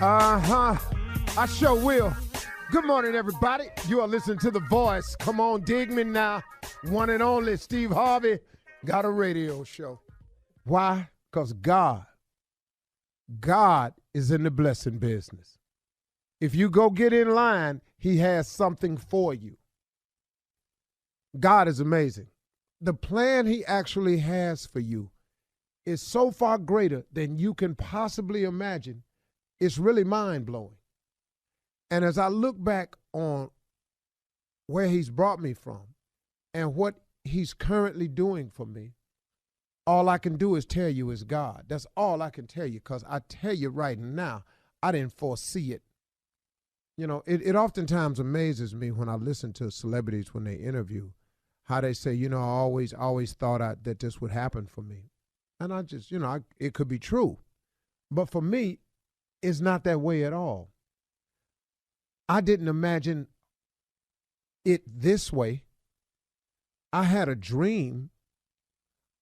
Uh-huh. I sure will. Good morning, everybody. You are listening to The Voice. Come on, dig me now. One and only Steve Harvey got a radio show. Why? Because God is in the blessing business. If you go get in line, he has something for you. God is amazing. The plan he actually has for you is so far greater than you can possibly imagine. It's really mind-blowing. And as I look back on where he's brought me from and what he's currently doing for me, all I can do is tell you is God. That's all I can tell you, because I tell you right now, I didn't foresee it. You know, it oftentimes amazes me when I listen to celebrities when they interview, how they say, I always thought that this would happen for me. And I just, it could be true. But for me, it's not that way at all. I didn't imagine it this way. I had a dream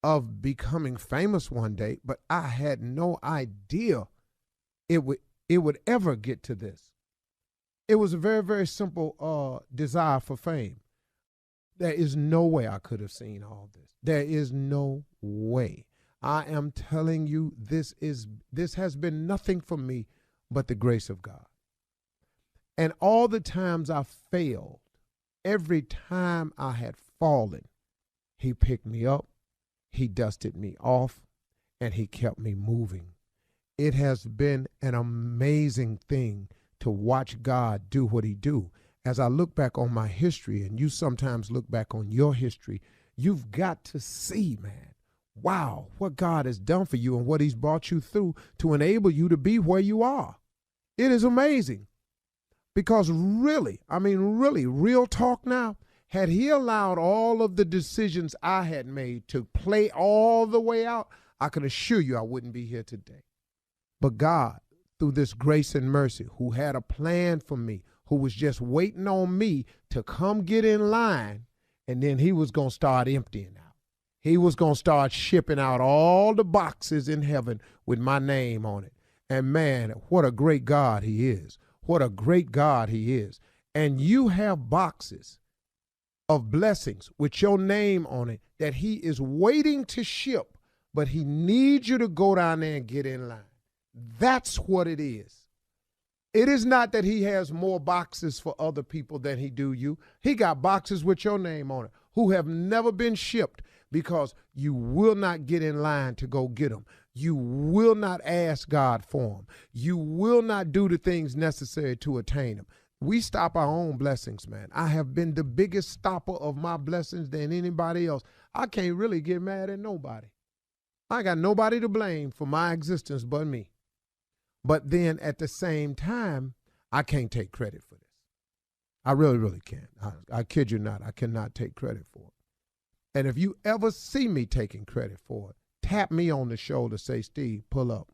of becoming famous one day, but I had no idea it would ever get to this. It was a very, very simple desire for fame. There is no way I could have seen all this. There is no way. I am telling you, this has been nothing for me but the grace of God. And all the times I failed, every time I had fallen, he picked me up, he dusted me off, and he kept me moving. It has been an amazing thing to watch God do what he do. As I look back on my history, and you sometimes look back on your history, you've got to see, man, wow, what God has done for you and what he's brought you through to enable you to be where you are. It is amazing. Because really, real talk now, had he allowed all of the decisions I had made to play all the way out, I can assure you I wouldn't be here today. But God, through this grace and mercy, who had a plan for me, who was just waiting on me to come get in line, and then he was going to start emptying out. He was going to start shipping out all the boxes in heaven with my name on it. And man, what a great God he is. What a great God he is. And you have boxes of blessings with your name on it that he is waiting to ship, but he needs you to go down there and get in line. That's what it is. It is not that he has more boxes for other people than he do you. He got boxes with your name on it who have never been shipped because you will not get in line to go get them. You will not ask God for them. You will not do the things necessary to attain them. We stop our own blessings, man. I have been the biggest stopper of my blessings than anybody else. I can't really get mad at nobody. I got nobody to blame for my existence but me. But then at the same time, I can't take credit for this. I really, really can't. I kid you not. I cannot take credit for it. And if you ever see me taking credit for it, tap me on the shoulder, say, Steve, pull up.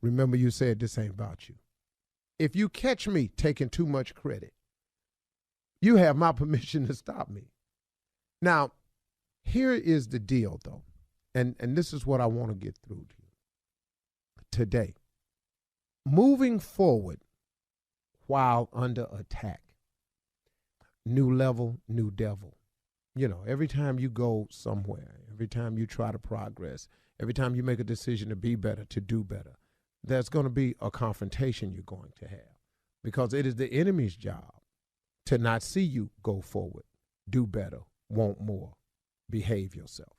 Remember you said this ain't about you. If you catch me taking too much credit, you have my permission to stop me. Now, here is the deal, though, and this is what I want to get through to you today. Moving forward while under attack, new level, new devil. Every time you go somewhere, every time you try to progress, every time you make a decision to be better, to do better, there's going to be a confrontation you're going to have, because it is the enemy's job to not see you go forward, do better, want more, behave yourself.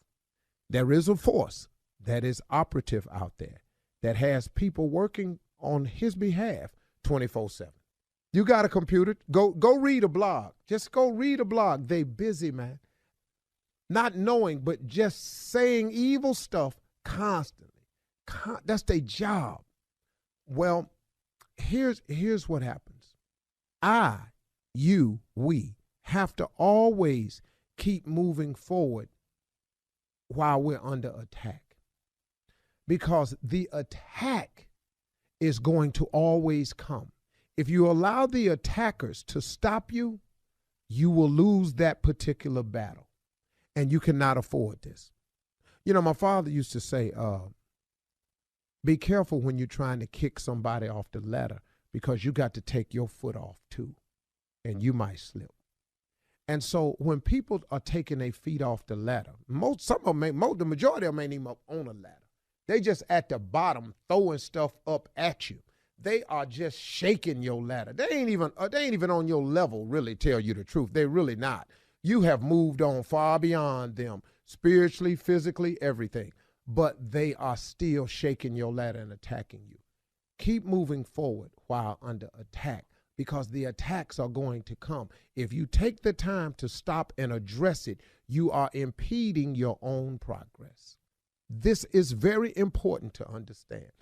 There is a force that is operative out there that has people working on his behalf 24/7. You got a computer, go read a blog. Just go read a blog. They busy, man. Not knowing, but just saying evil stuff constantly. That's their job. Well, here's what happens. We have to always keep moving forward while we're under attack. Because the attack is going to always come. If you allow the attackers to stop you, you will lose that particular battle. And you cannot afford this. My father used to say, Be careful when you're trying to kick somebody off the ladder, because you got to take your foot off too, and you might slip. And so when people are taking their feet off the ladder, the majority of them ain't even up on a ladder. They just at the bottom throwing stuff up at you. They are just shaking your ladder. They ain't even on your level, really, tell you the truth. They're really not. You have moved on far beyond them, spiritually, physically, everything. But they are still shaking your ladder and attacking you. Keep moving forward while under attack, because the attacks are going to come. If you take the time to stop and address it, you are impeding your own progress. This is very important to understand.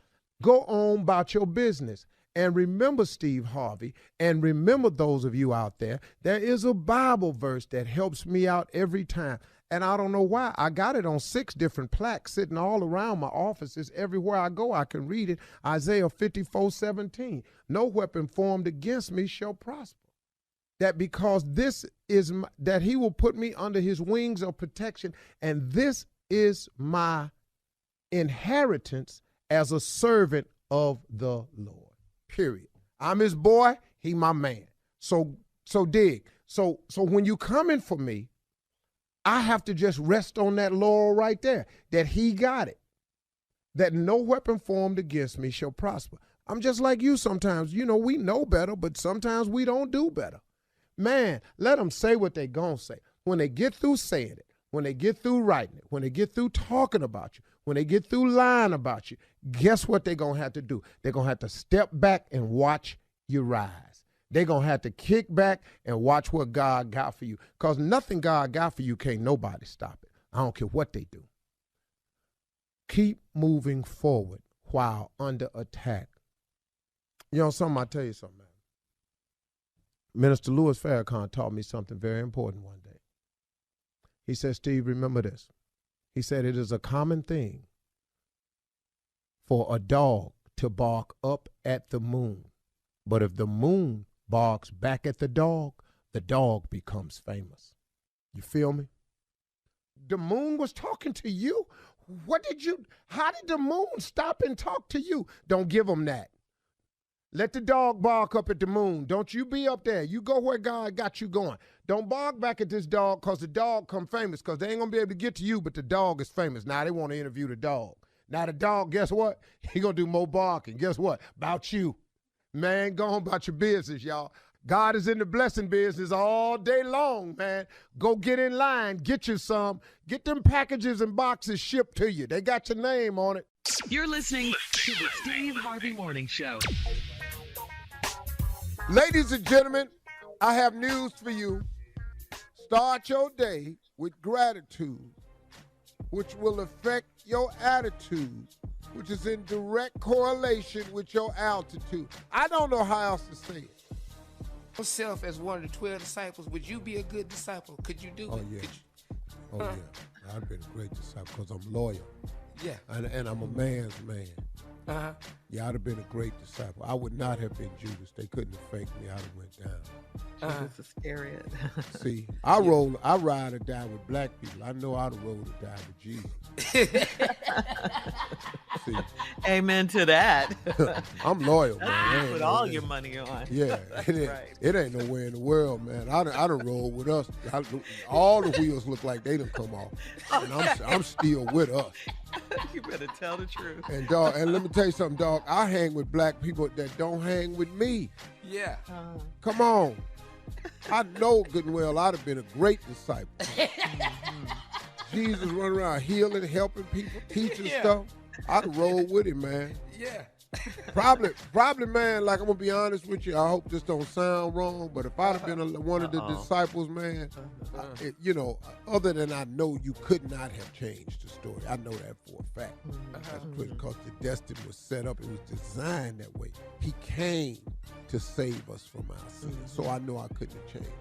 Go on about your business. And remember, Steve Harvey, and remember those of you out there, there is a Bible verse that helps me out every time. And I don't know why. I got it on 6 different plaques sitting all around my offices. Everywhere I go, I can read it. Isaiah 54:17. No weapon formed against me shall prosper. That because this is that he will put me under his wings of protection, and this is my inheritance as a servant of the Lord. Period. I'm his boy, he my man. So dig. So when you coming for me, I have to just rest on that laurel right there, that he got it, that no weapon formed against me shall prosper. I'm just like you sometimes. You know, we know better, but sometimes we don't do better. Man, let them say what they gonna say. When they get through saying it, when they get through writing it, when they get through talking about you, when they get through lying about you, guess what they're going to have to do? They're going to have to step back and watch you rise. They're going to have to kick back and watch what God got for you, because nothing God got for you can't nobody stop it. I don't care what they do. Keep moving forward while under attack. You know something? I'll tell you something, man. Minister Louis Farrakhan taught me something very important one day. He said, Steve, remember this. He said, it is a common thing for a dog to bark up at the moon. But if the moon barks back at the dog becomes famous. You feel me? The moon was talking to you. How did the moon stop and talk to you? Don't give them that. Let the dog bark up at the moon. Don't you be up there. You go where God got you going. Don't bark back at this dog, because the dog come famous, because they ain't going to be able to get to you, but the dog is famous. Now they want to interview the dog. Now the dog, guess what? He going to do more barking. Guess what? About you. Man, go on about your business, y'all. God is in the blessing business all day long, man. Go get in line. Get you some. Get them packages and boxes shipped to you. They got your name on it. You're listening to the Steve Harvey Morning Show. Ladies and gentlemen, I have news for you. Start your day with gratitude, which will affect your attitude, which is in direct correlation with your altitude. I don't know how else to say it. Yourself as one of the 12 disciples, would you be a good disciple? Could you do it? Yeah. Yeah. I've been a great disciple because I'm loyal. Yeah. And I'm a man's man. Uh-huh. Yeah, I'd have been a great disciple. I would not have been Judas. They couldn't have faked me. I'd have went down. Judas Iscariot. See, I ride or die with black people. I know I'd roll or die with Jesus. See, Amen to that. I'm loyal, man. Put all your money on. Yeah, it ain't nowhere in the world, man. I done roll with us. All the wheels look like they done come off, and I'm still with us. You better tell the truth. And dog, and let me tell you something, dog. I hang with black people that don't hang with me. Yeah. Come on. I know good and well I'd have been a great disciple. Jesus running around healing, helping people, teaching stuff. I'd have rolled with him, man. Yeah. Probably, man, like I'm going to be honest with you, I hope this don't sound wrong, but if I'd have been one of the disciples, man, other than I know you could not have changed the story. I know that for a fact. That's because the destiny was set up. It was designed that way. He came to save us from our sins, so I know I couldn't have changed it.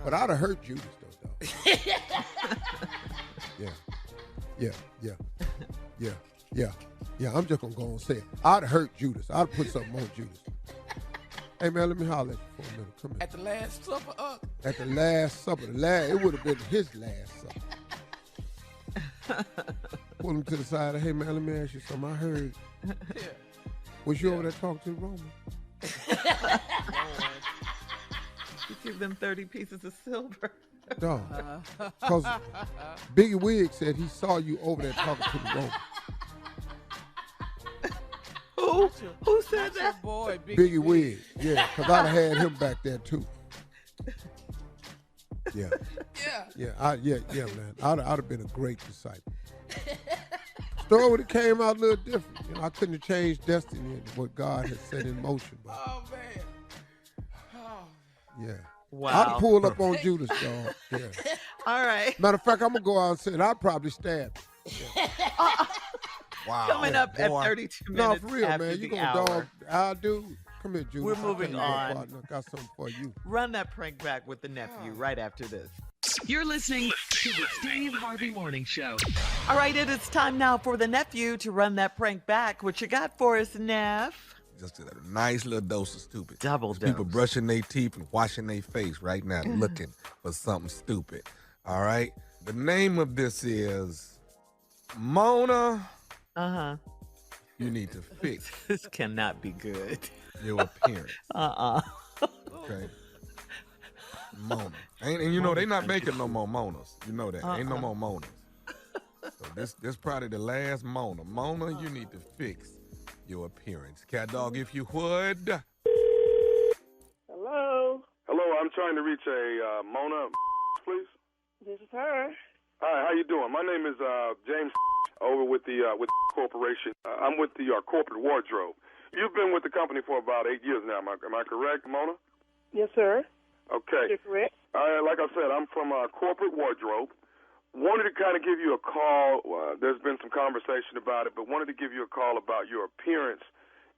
But I'd have hurt Judas, though, dog. Yeah, I'm just going to go and say it. I'd hurt Judas. I'd put something on Judas. Hey, man, let me holler at you for a minute. Come here. At the Last Supper? At the Last Supper. It would have been his last supper. Pull him to the side. Hey, man, let me ask you something. I heard Was you over there talking to the Roman? You give them 30 pieces of silver. Dog. Because Biggie Wiggs said he saw you over there talking to the Roman. Who said that? Boy, Biggie Wiggs. Yeah, because I'd have had him back there too. Yeah. Yeah, man. I'd have been a great disciple. Story would have came out a little different. You know, I couldn't have changed destiny and what God had set in motion. But, Oh, man. Oh. yeah. Wow. I'd pull up on Judas, dog. Yeah. All right. Matter of fact, I'm going to go out and say it. I'd probably stab him. Yeah. Wow. Coming up at 32 No, minutes for real, after man. You the going to hour. dog our dude? Come here, Judas. We're I'll moving tell you what, on. partner. I got something for you. Run that prank back with the nephew right after this. You're listening to the Steve Harvey Morning Show. All right, it is time now for the nephew to run that prank back. What you got for us, Neff? Just a nice little dose of stupid. Double There's people dose. brushing their teeth and washing their face right now looking for something stupid. All right? The name of this is Mona. Uh-huh. You need to fix This cannot be good. your appearance. Okay? Mona. And you know, they not making no more Monas. You know that. Ain't no more Monas. So this probably the last Mona. Mona, you need to fix your appearance. Cat dog, if you would. Hello, Hello, I'm trying to reach a Mona, please. this is her. Hi, how you doing? My name is James over with the corporation. I'm with the corporate wardrobe. You've been with the company for about 8 years now. Am I correct, Mona? Yes, sir. Okay. You're correct. Like I said, I'm from corporate wardrobe. Wanted to kind of give you a call. There's been some conversation about it, but wanted to give you a call about your appearance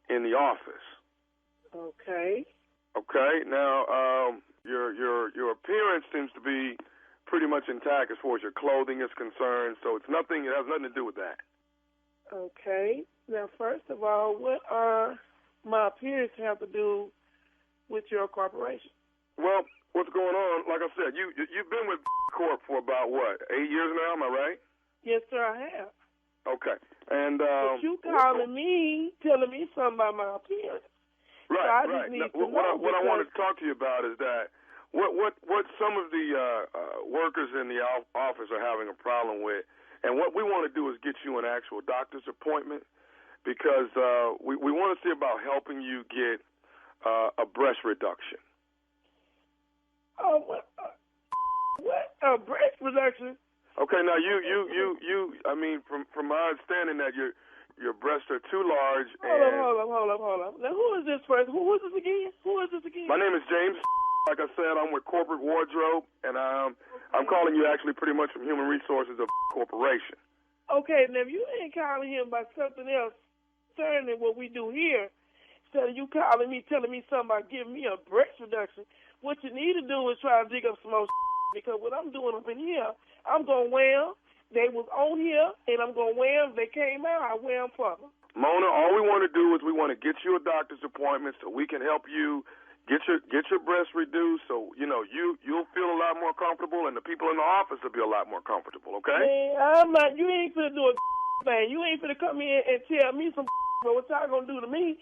in the office. Okay. Okay. Now, your appearance seems to be pretty much intact as far as your clothing is concerned. So it's nothing. It has nothing to do with that. Okay. Now, first of all, what are my appearance have to do with your corporation? Well, what's going on? Like I said, you've been with Corp for about what, 8 years now? Am I right? Yes, sir, I have. Okay. And But you calling me, telling me something about my appearance. right, so I right. just need Now, to know what I because- wanted to talk to you about is that what some of the workers in the office are having a problem with, and what we want to do is get you an actual doctor's appointment because we want to see about helping you get a breast reduction. Oh, what? A breast reduction? Okay, now you. I mean, from my understanding, that your breasts are too large. Hold up. Now, who is this person? Who is this again? My name is James. Like I said, I'm with Corporate Wardrobe, and I'm calling you actually pretty much from Human Resources of Corporation. Okay, now if you ain't calling him about something else concerning what we do here, instead of you calling me, telling me something about giving me a breast reduction, what you need to do is try to dig up some more because what I'm doing up in here, I'm going to wear them. They was on here, and I'm going to wear them. They came out, I wear them for them. Mona, all we want to do is we want to get you a doctor's appointment so we can help you get your breasts reduced so, you'll feel a lot more comfortable and the people in the office will be a lot more comfortable, okay? Man, I'm not, you ain't finna do a thing. You ain't finna come in and tell me some but what y'all gonna do to me,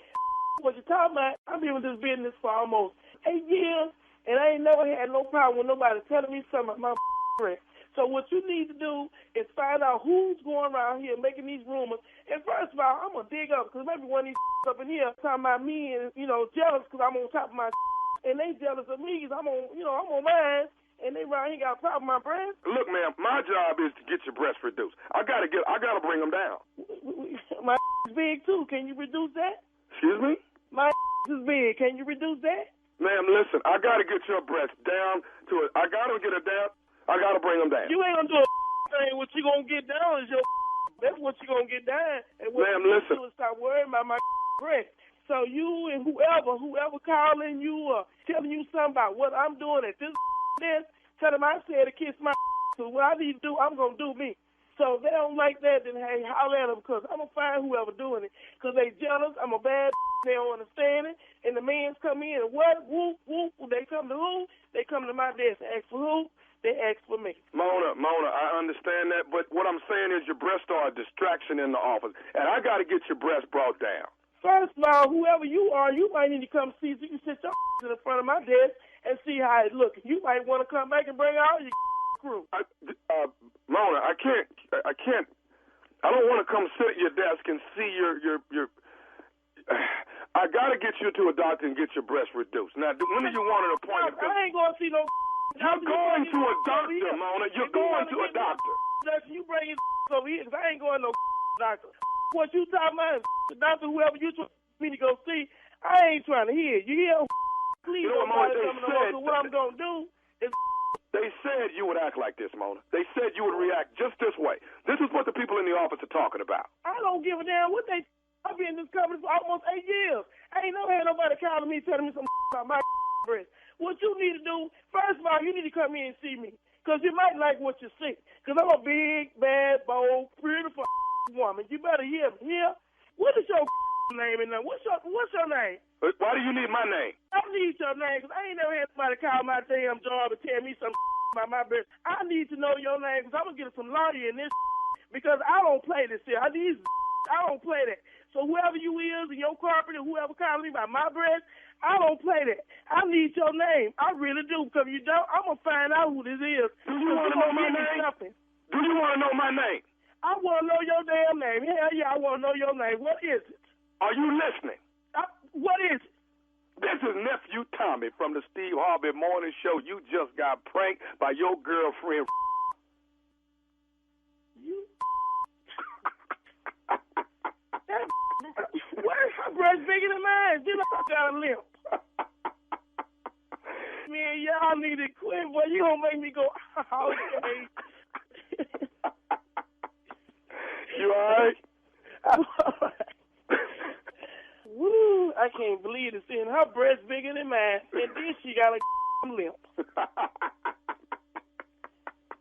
what you talking about, I've been with this business for almost 8 years, and I ain't never had no problem with nobody telling me something about my breast. So what you need to do is find out who's going around here making these rumors. And first of all, I'm going to dig up because maybe one of these up in here talking about me and, jealous because I'm on top of my and they jealous of me because I'm on mine. And they around here got a problem with my breast. Look, ma'am, my job is to get your breasts reduced. I gotta bring them down. My is big too. Can you reduce that? Excuse me? My is big. Can you reduce that? Ma'am, listen, I gotta get your breasts down to it. I gotta get it down. I gotta bring them down. You ain't gonna do a thing. What you gonna get down is your. That's what you gonna get down. And what ma'am, you listen. do is stop worrying about my breast. So you and whoever calling you or telling you something about what I'm doing at this, tell them I said to kiss my. So what I need to do, I'm gonna do me. So if they don't like that, then hey, holler at them because I'm gonna find whoever doing it. Because they jealous. I'm a bad. They don't understand it. And the men's come in and what? Whoop whoop. They come to who? They come to my desk and ask for who? they ask for me. Mona, I understand that, but what I'm saying is your breasts are a distraction in the office, and I got to get your breasts brought down. First of all, whoever you are, you might need to come see so you can sit your in front of my desk and see how it looks. You might want to come back and bring all your crew. Mona, I can't. I don't want to come sit at your desk and see your. I got to get you to a doctor and get your breasts reduced. Now, when do you want an appointment? I ain't going to see no. You're going to a doctor, Mona. You're going to a doctor. You bring your over here because I ain't going to no doctor. What you talking about? The doctor, whoever you trying me to go see, I ain't trying to hear. You hear? Please don't bother coming over. What I'm going to do is. They said you would act like this, Mona. They said you would react just this way. This is what the people in the office are talking about. I don't give a damn what they. I've been in this company for almost 8 years. I ain't never had nobody calling me telling me some about my breast. What you need to do, first of all, you need to come in and see me. Because you might like what you see. Because I'm a big, bad, bold, beautiful woman. You better hear me. Here, what is your name in there? What's your name? Why do you need my name? I need your name because I ain't never had somebody call my damn job and tell me some about my breast. I need to know your name because I'm going to get some lawyer in this because I don't play this here. I don't play that. So whoever you is in your corporate or whoever calling me about my breast, I don't play that. I need your name. I really do. Because if you don't, I'm going to find out who this is. Do you want to know my name? Do you want to know my name? I want to know your damn name. Hell yeah, I want to know your name. What is it? Are you listening? What is it? This is Nephew Tommy from the Steve Harvey Morning Show. You just got pranked by your girlfriend. You? Where's her breast bigger than mine? Get up, got a limp. Man, y'all need to quit, boy. You gonna make me go, okay. You all right? I'm all right. Woo, I can't believe it. Seeing her breast bigger than mine, and then she got a limp.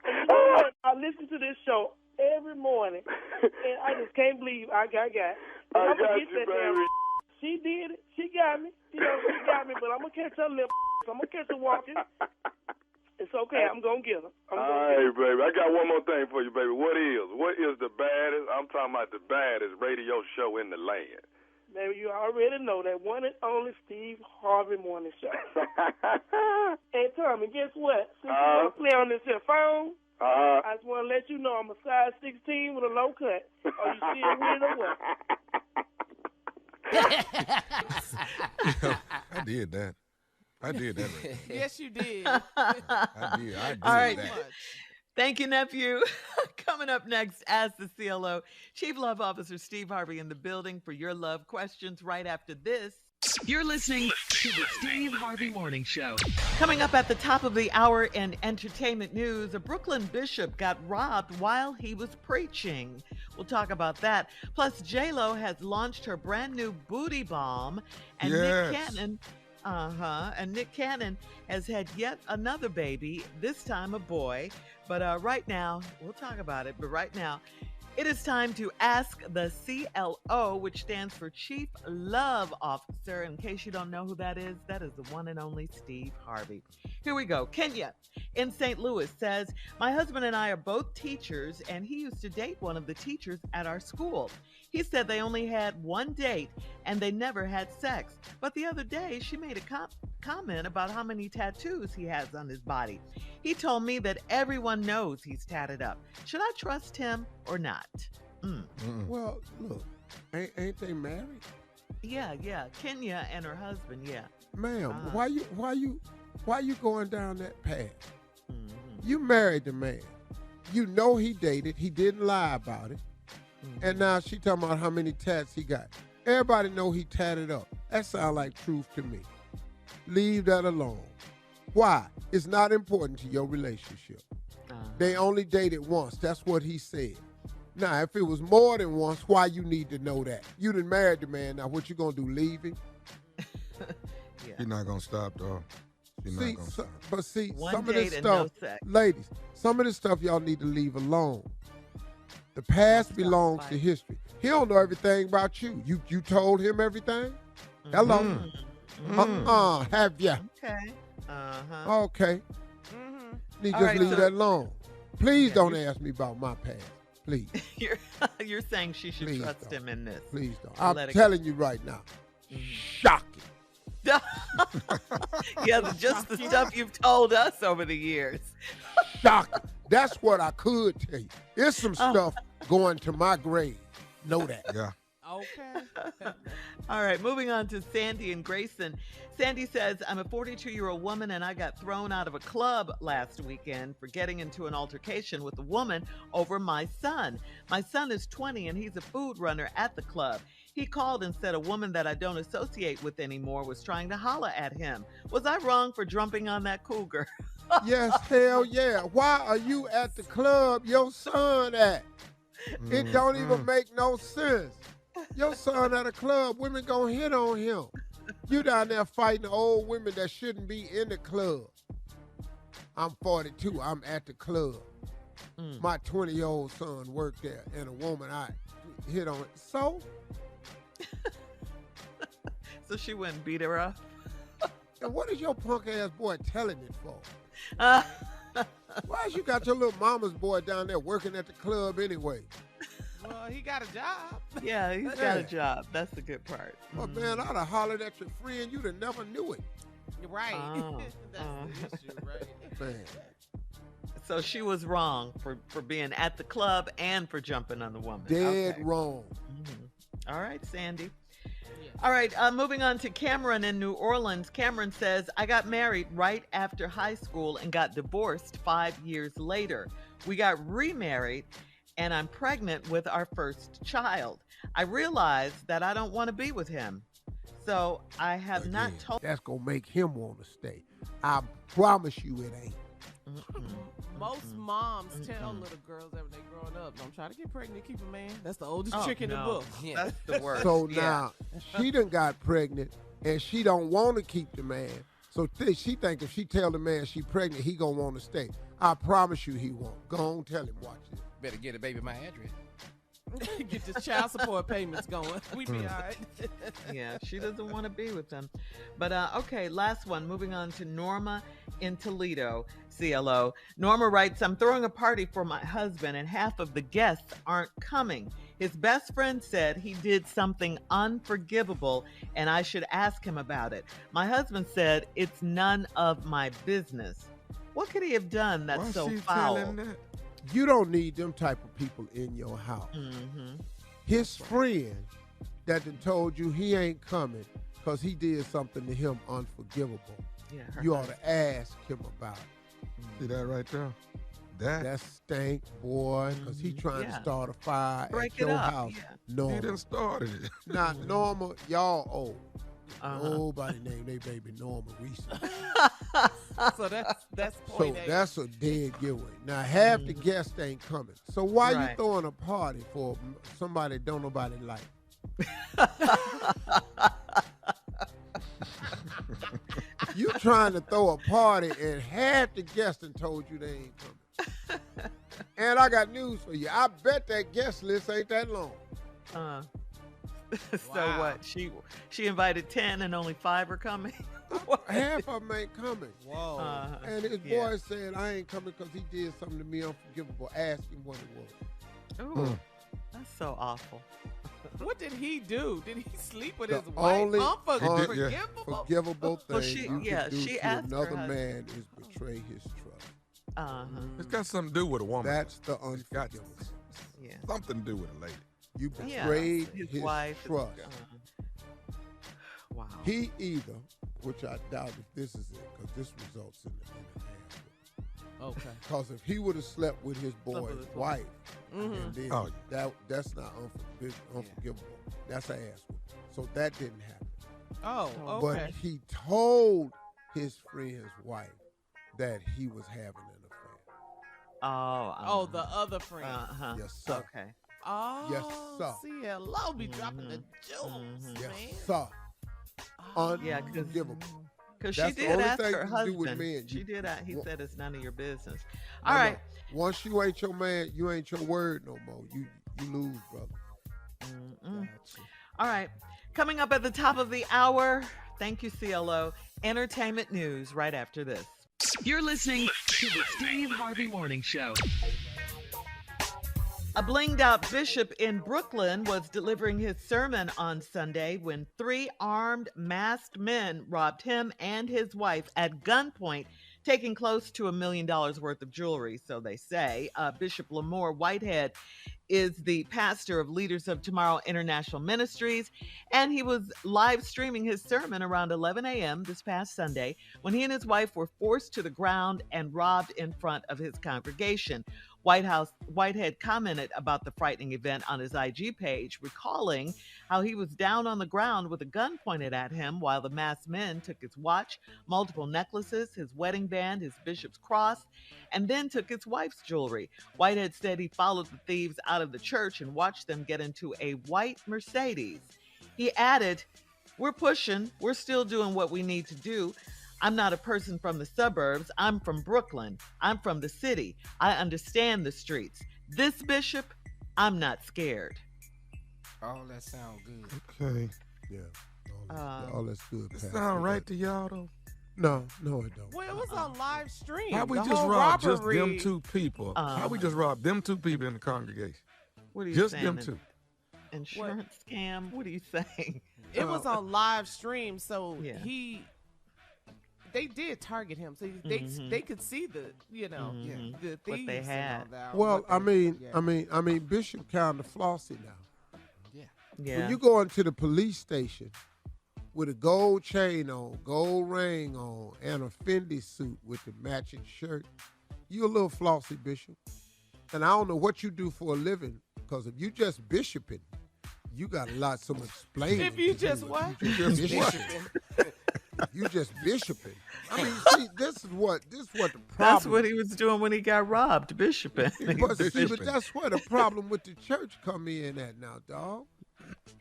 And you know what? I listen to this show every morning, and I just can't believe I got. I got you, baby. She did it. She got me. You know, she got me, but I'm going to catch her limp. I'm going to catch her walking. It's okay. I'm going to get her. All right, baby. I got one more thing for you, baby. What is the baddest, I'm talking about the baddest radio show in the land? Baby, you already know that one and only Steve Harvey Morning Show. Hey, Tommy, guess what? Since you want to play on this here phone, I just want to let you know I'm a size 16 with a low cut. Are you still with it or what? I did that. Yes, you did. I did All right. that. Thank you, nephew. Coming up next, as the CLO, Chief Love Officer Steve Harvey in the building for your love questions right after this. You're listening to the Steve Harvey Morning Show. Coming up at the top of the hour in entertainment news, a Brooklyn bishop got robbed while he was preaching. We'll talk about that. Plus, J-Lo has launched her brand new booty bomb, and Yes. Nick Cannon has had yet another baby, this time a boy. But right now, we'll talk about it, but right now, it is time to ask the CLO, which stands for Chief Love Officer. In case you don't know who that is the one and only Steve Harvey. Here we go. Kenya in St. Louis says, my husband and I are both teachers, and he used to date one of the teachers at our school. He said they only had one date, and they never had sex. But the other day, she made a comment about how many tattoos he has on his body. He told me that everyone knows he's tatted up. Should I trust him or not? Well, look, ain't they married? Yeah. Kenya and her husband, yeah. Ma'am, why you going down that path? You married the man. You know he dated. He didn't lie about it. And now she talking about how many tats he got. Everybody know he tatted up. That sounds like truth to me. Leave that alone. Why? It's not important to your relationship. They only dated once. That's what he said. Now, if it was more than once, why you need to know that? You done married the man. Now, what you gonna do? Leave him? Yeah. She's not gonna stop, though. But see, One some of this date and stuff, no sex. ladies, some of this stuff y'all need to leave alone. The past belongs to history. He don't know everything about you. You told him everything? Hello? Have ya? Okay. Okay. Need All just right, leave so- that alone. Please Yeah, don't you- ask me about my past. Please. You're saying she should Please trust don't. him in this. Please don't. I'll I'm let it telling you right now. Shocking. Yeah, just the stuff you've told us over the years. Shocking. That's what I could tell you. There's some stuff going to my grave. Know that. Yeah. Okay. All right, moving on to Sandy and Grayson. Sandy says, I'm a 42-year-old woman and I got thrown out of a club last weekend for getting into an altercation with a woman over my son. My son is 20 and he's a food runner at the club. He called and said a woman that I don't associate with anymore was trying to holler at him. Was I wrong for jumping on that cougar? Yes, hell yeah. Why are you at the club your son at? It don't even make no sense. Your son at a club, women gonna hit on him. You down there fighting old women that shouldn't be in the club. I'm 42, I'm at the club. My 20-year-old son worked there, and a woman I hit on it. So she wouldn't beat her up? and what is your punk ass boy telling it for? Uh, Why you got your little mama's boy down there working at the club anyway? Well, he got a job. yeah, he's got a job. That's the good part. But man, I'd have hollered at your friend, you'd have never knew it. You're right. Oh, That's the issue, right? Man. So she was wrong for being at the club and for jumping on the woman. Dead Okay. wrong. All right, Sandy. Yeah. All right, moving on to Cameron in New Orleans. Cameron says, I got married right after high school and got divorced 5 years later. We got remarried and I'm pregnant with our first child. I realized that I don't want to be with him. So I have not Again, told. That's gonna make him want to stay. I promise you it ain't. Most moms tell little girls that when they growing up, don't try to get pregnant, keep a man. That's the oldest trick in the book. Yeah. That's the worst. So Yeah. now she done got pregnant and she don't want to keep the man. So she think if she tell the man she pregnant, he gonna want to stay. I promise you he won't. Go on, tell him. Watch this. Better get a baby my address. Get this child support payments going. We be all right. Yeah, she doesn't want to be with them. But okay, last one. Moving on to Norma in Toledo, CLO. Norma writes, I'm throwing a party for my husband and half of the guests aren't coming. His best friend said he did something unforgivable and I should ask him about it. My husband said it's none of my business. What could he have done that's Why so she foul? telling that? You don't need them type of people in your house. His friend that done told you he ain't coming because he did something to him unforgivable. Yeah, her You ought to ask him about it. See that right there? That stank, boy, because he trying to Yeah. start a fire Break at it your up, house. yeah. He Normal. done started it. Not normal, y'all old. Uh-huh. Nobody named their baby Norma recently. So that's So point A. that's a dead giveaway. Now, half the guests ain't coming. So why you Right. throwing a party for somebody don't nobody like? You trying to throw a party and half the guests done told you they ain't coming. And I got news for you. I bet that guest list ain't that long. So Wow. what? She invited 10 and only 5 are coming. Half of them ain't coming. Whoa. And his yeah. boy said, I ain't coming because he did something to me unforgivable. Ask him what it was. Ooh, that's so awful. What did he do? Did he sleep with The his wife? only Unforgivable. forgivable thing Well, she- you yeah, can do she to asked her another husband. man is betray his trust. It's got something to do with a woman. That's the It's got unforgivable. Yeah. something to do with a lady. You Yeah, betrayed his wife. trust. Wow. He either, which I doubt if this is it, because this results in the half. Okay. Because if he would have slept with his with boy's his wife, Mm-hmm. and then Oh, that's not unforgivable. That's an ass whooping. So that didn't happen. Oh, But okay. he told his friend's wife that he was having an affair. Oh, the other friend. Uh-huh. Yes, sir. Okay. Oh, Yes, sir. CLO be dropping the jewels, Yes, man. sir. Yeah, 'cause- Unforgivable. Because she That's the did only ask thing her you can do with husband. men. She You- did. He Well- said it's none of your business. No, All no. right. Once you ain't your man, you ain't your word no more. You lose, brother. All right. Coming up at the top of the hour, thank you, CLO. Entertainment news right after this. You're listening to the Steve Harvey Morning Show. A blinged out bishop in Brooklyn was delivering his sermon on Sunday when 3 armed, masked men robbed him and his wife at gunpoint, taking close to $1 million worth of jewelry, so they say. Bishop Lamore Whitehead is the pastor of Leaders of Tomorrow International Ministries, and he was live streaming his sermon around 11 a.m. this past Sunday when he and his wife were forced to the ground and robbed in front of his congregation. Whitehead commented about the frightening event on his IG page, recalling how he was down on the ground with a gun pointed at him while the masked men took his watch, multiple necklaces, his wedding band, his bishop's cross, and then took his wife's jewelry. Whitehead said he followed the thieves out of the church and watched them get into a white Mercedes. He added, "We're pushing. We're still doing what we need to do. I'm not a person from the suburbs. I'm from Brooklyn. I'm from the city. I understand the streets. This bishop, I'm not scared." All that sound good. Okay. Yeah. All that's good. It sound right to y'all, though? No, it don't. Well, it was on live stream. How we The just whole robbed just robbery- them 2 people? How we just robbed them 2 people in the congregation? What are you Just saying? them 2. Insurance scam? What are you saying? It was on live stream, so Yeah. they did target him, so they could see the the thieves What they had. and all that. Well, What they- I mean, Bishop kind of flossy now. Yeah. When you go into the police station with a gold chain on, gold ring on, and a Fendi suit with the matching shirt, you a little flossy, Bishop. And I don't know what you do for a living, because if you just bishoping, you got a lot some explaining. If you to do. just what? You just bishoping. You just bishoping. I mean, see, this is what the problem. That's what he was doing when he got robbed, bishoping. But that's where the problem with the church come in at now, dog.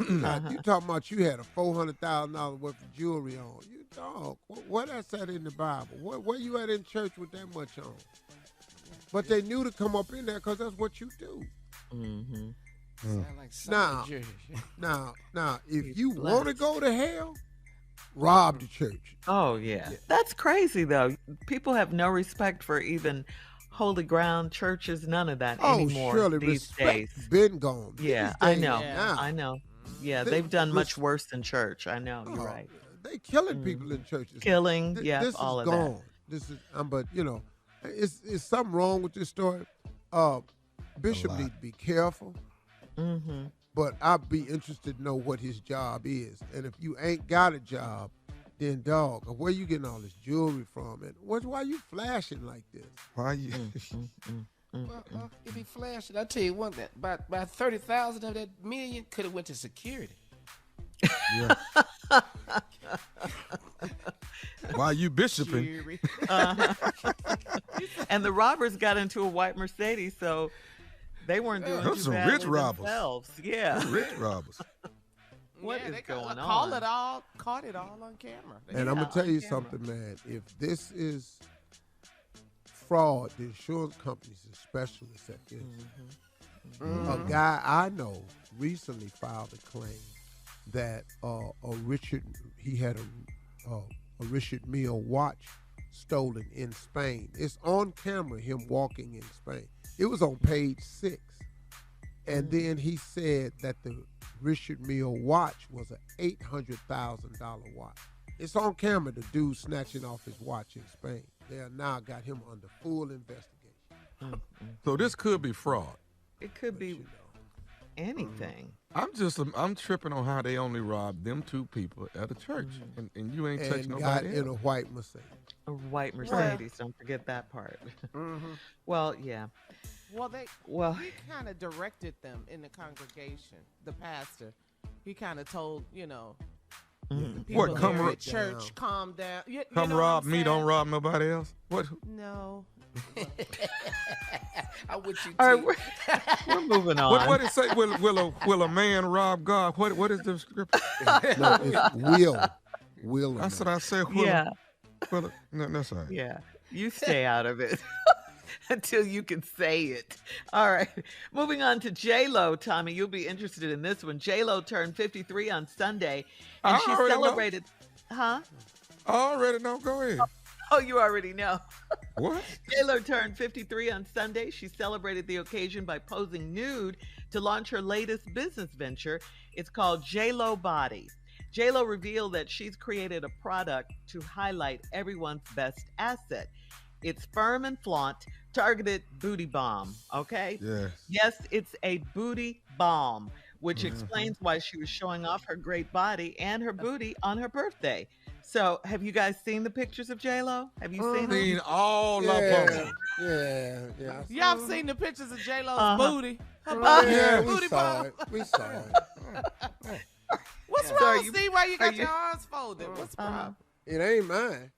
Now, you talking about you had a $400,000 worth of jewelry on. You dog, where that's at in the Bible? Where you at in church with that much on? But they knew to come up in there because that's what you do. Sound like soldiers. Now, if you want to go to hell, rob the church. Oh, yeah. That's crazy, though. People have no respect for even holy ground churches, none of that anymore surely these respect days. been gone. Yeah, These I days know. now. I know. Yeah, they've done much worse than church. I know. You're right. They killing people in churches. Killing, This all is of gone. that. This is, but is something wrong with this story? Bishop need to be careful. Mm-hmm. But I'd be interested to know what his job is. And if you ain't got a job, then dog, where you getting all this jewelry from? And why you flashing like this? Why you? Well, if he flashed it, I tell you one that about 30,000 of that million could have went to security. Yeah. Why you bishoping? And the robbers got into a white Mercedes, so they weren't doing Those too some badly rich robbers. themselves. Yeah. Rich robbers. What is they going caught on? caught it all on camera. And I'm going to tell you something, man. If this is fraud, the insurance companies are specialists at this. A guy I know recently filed a claim that he had a Richard Mille watch stolen in Spain. It's on camera, him walking in Spain. It was on page 6. And then he said that the Richard Mille watch was an $800,000 watch. It's on camera, the dude snatching off his watch in Spain. They have now got him under full investigation. So this could be fraud. It could be anything. I'm tripping on how they only robbed them 2 people at a church, and you ain't touching And got nobody in a else. white Mercedes. A white Mercedes. Don't forget that part. Well, yeah. Well, Well, he kind of directed them in the congregation. The pastor, he kind of told the people What, come there ro- at church, calm down. You Come know what rob I'm me, saying? don't rob nobody else. What? No. I'm with you, all too. right, we're moving on. What it say? Will a man rob God? What is the scripture? No, it's will. That's what I said. Yeah. No, that's all right. Yeah, you stay out of it until you can say it. All right, moving on to J-Lo, Tommy. You'll be interested in this one. J-Lo turned 53 on Sunday, and I she already know. celebrated. Huh? I already know. Go ahead. Oh, you already know. What? J-Lo turned 53 on Sunday. She celebrated the occasion by posing nude to launch her latest business venture. It's called J-Lo Body. J-Lo revealed that she's created a product to highlight everyone's best asset. It's firm and flaunt, targeted booty bomb, okay? Yes. Yes, it's a booty bomb, which explains why she was showing off her great body and her booty on her birthday. So, have you guys seen the pictures of J-Lo? Have you seen them? Seen all of them. Yeah. Y'all seen the pictures of J-Lo's booty? Her Yeah, booty we saw bomb. it. We saw it. What's wrong, Steve? Why you got your arms folded? What's the problem? It ain't mine.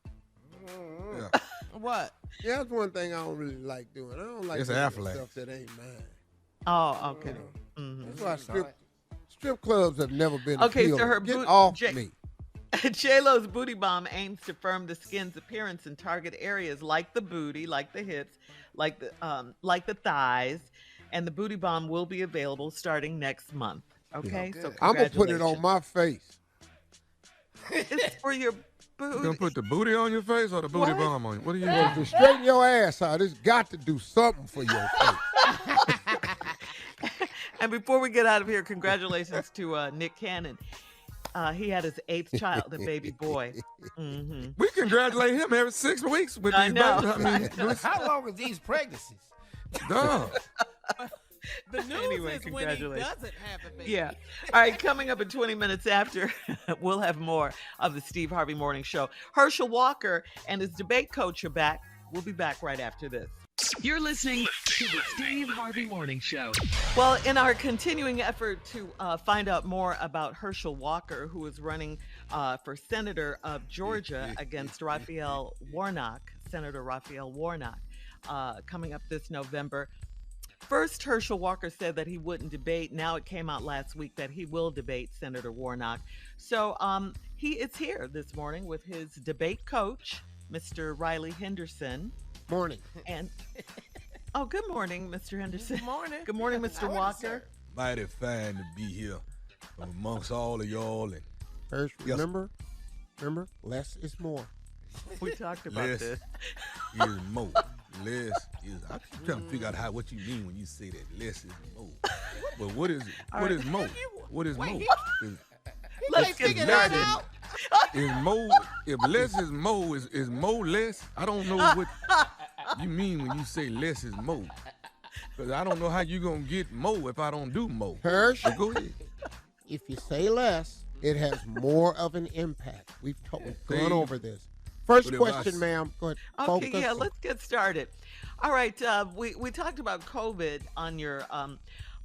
Yeah. What? Yeah, that's one thing I don't really like doing. I don't like It's doing Affleck. stuff that ain't mine. Oh, okay. That's why strip clubs have never been Okay, so appealing. her Get boot- off me. J-Lo's booty bomb aims to firm the skin's appearance in target areas like the booty, like the hips, like the thighs, and the booty bomb will be available starting next month. Okay, so I'm gonna put it congratulations. on my face. It's for your booty. You gonna put the booty on your face or the booty bomb on you? What are you If doing? you straighten your ass out, it's got to do something for your face. And before we get out of here, congratulations to Nick Cannon. He had his 8th child, a baby boy. We congratulate him every 6 weeks with I these know. babies. I mean, listen, How long are these pregnancies? duh. The news Anyway, is when he congratulations. doesn't have a baby. Yeah. All right, coming up in 20 minutes after, we'll have more of the Steve Harvey Morning Show. Herschel Walker and his debate coach are back. We'll be back right after this. You're listening to the Steve Harvey Morning Show. Well, in our continuing effort to find out more about Herschel Walker, who is running for Senator of Georgia against Raphael Warnock, Senator Raphael Warnock, coming up this November. First, Herschel Walker said that he wouldn't debate. Now it came out last week that he will debate Senator Warnock. So he is here this morning with his debate coach, Mr. Riley Henderson. Morning. And good morning, Mr. Henderson. Good morning. Good morning, Mr. Walker. Mighty fine to be here amongst all of y'all. And Hirsch, remember, less is more. We talked about less this. is more. Less is. I keep trying to figure out what you mean when you say that less is more. But what is it? What is more? What is more? Let's get figure that out. Is more? If less is more, is more less? I don't know what you mean when you say less is more. Because I don't know how you going to get more if I don't do more. Hirsch, So go ahead. if you say less, it has more of an impact. We've gone over this. First But if question, I- ma'am. Go ahead. Okay, Focus. yeah, let's get started. All right, we talked about COVID on your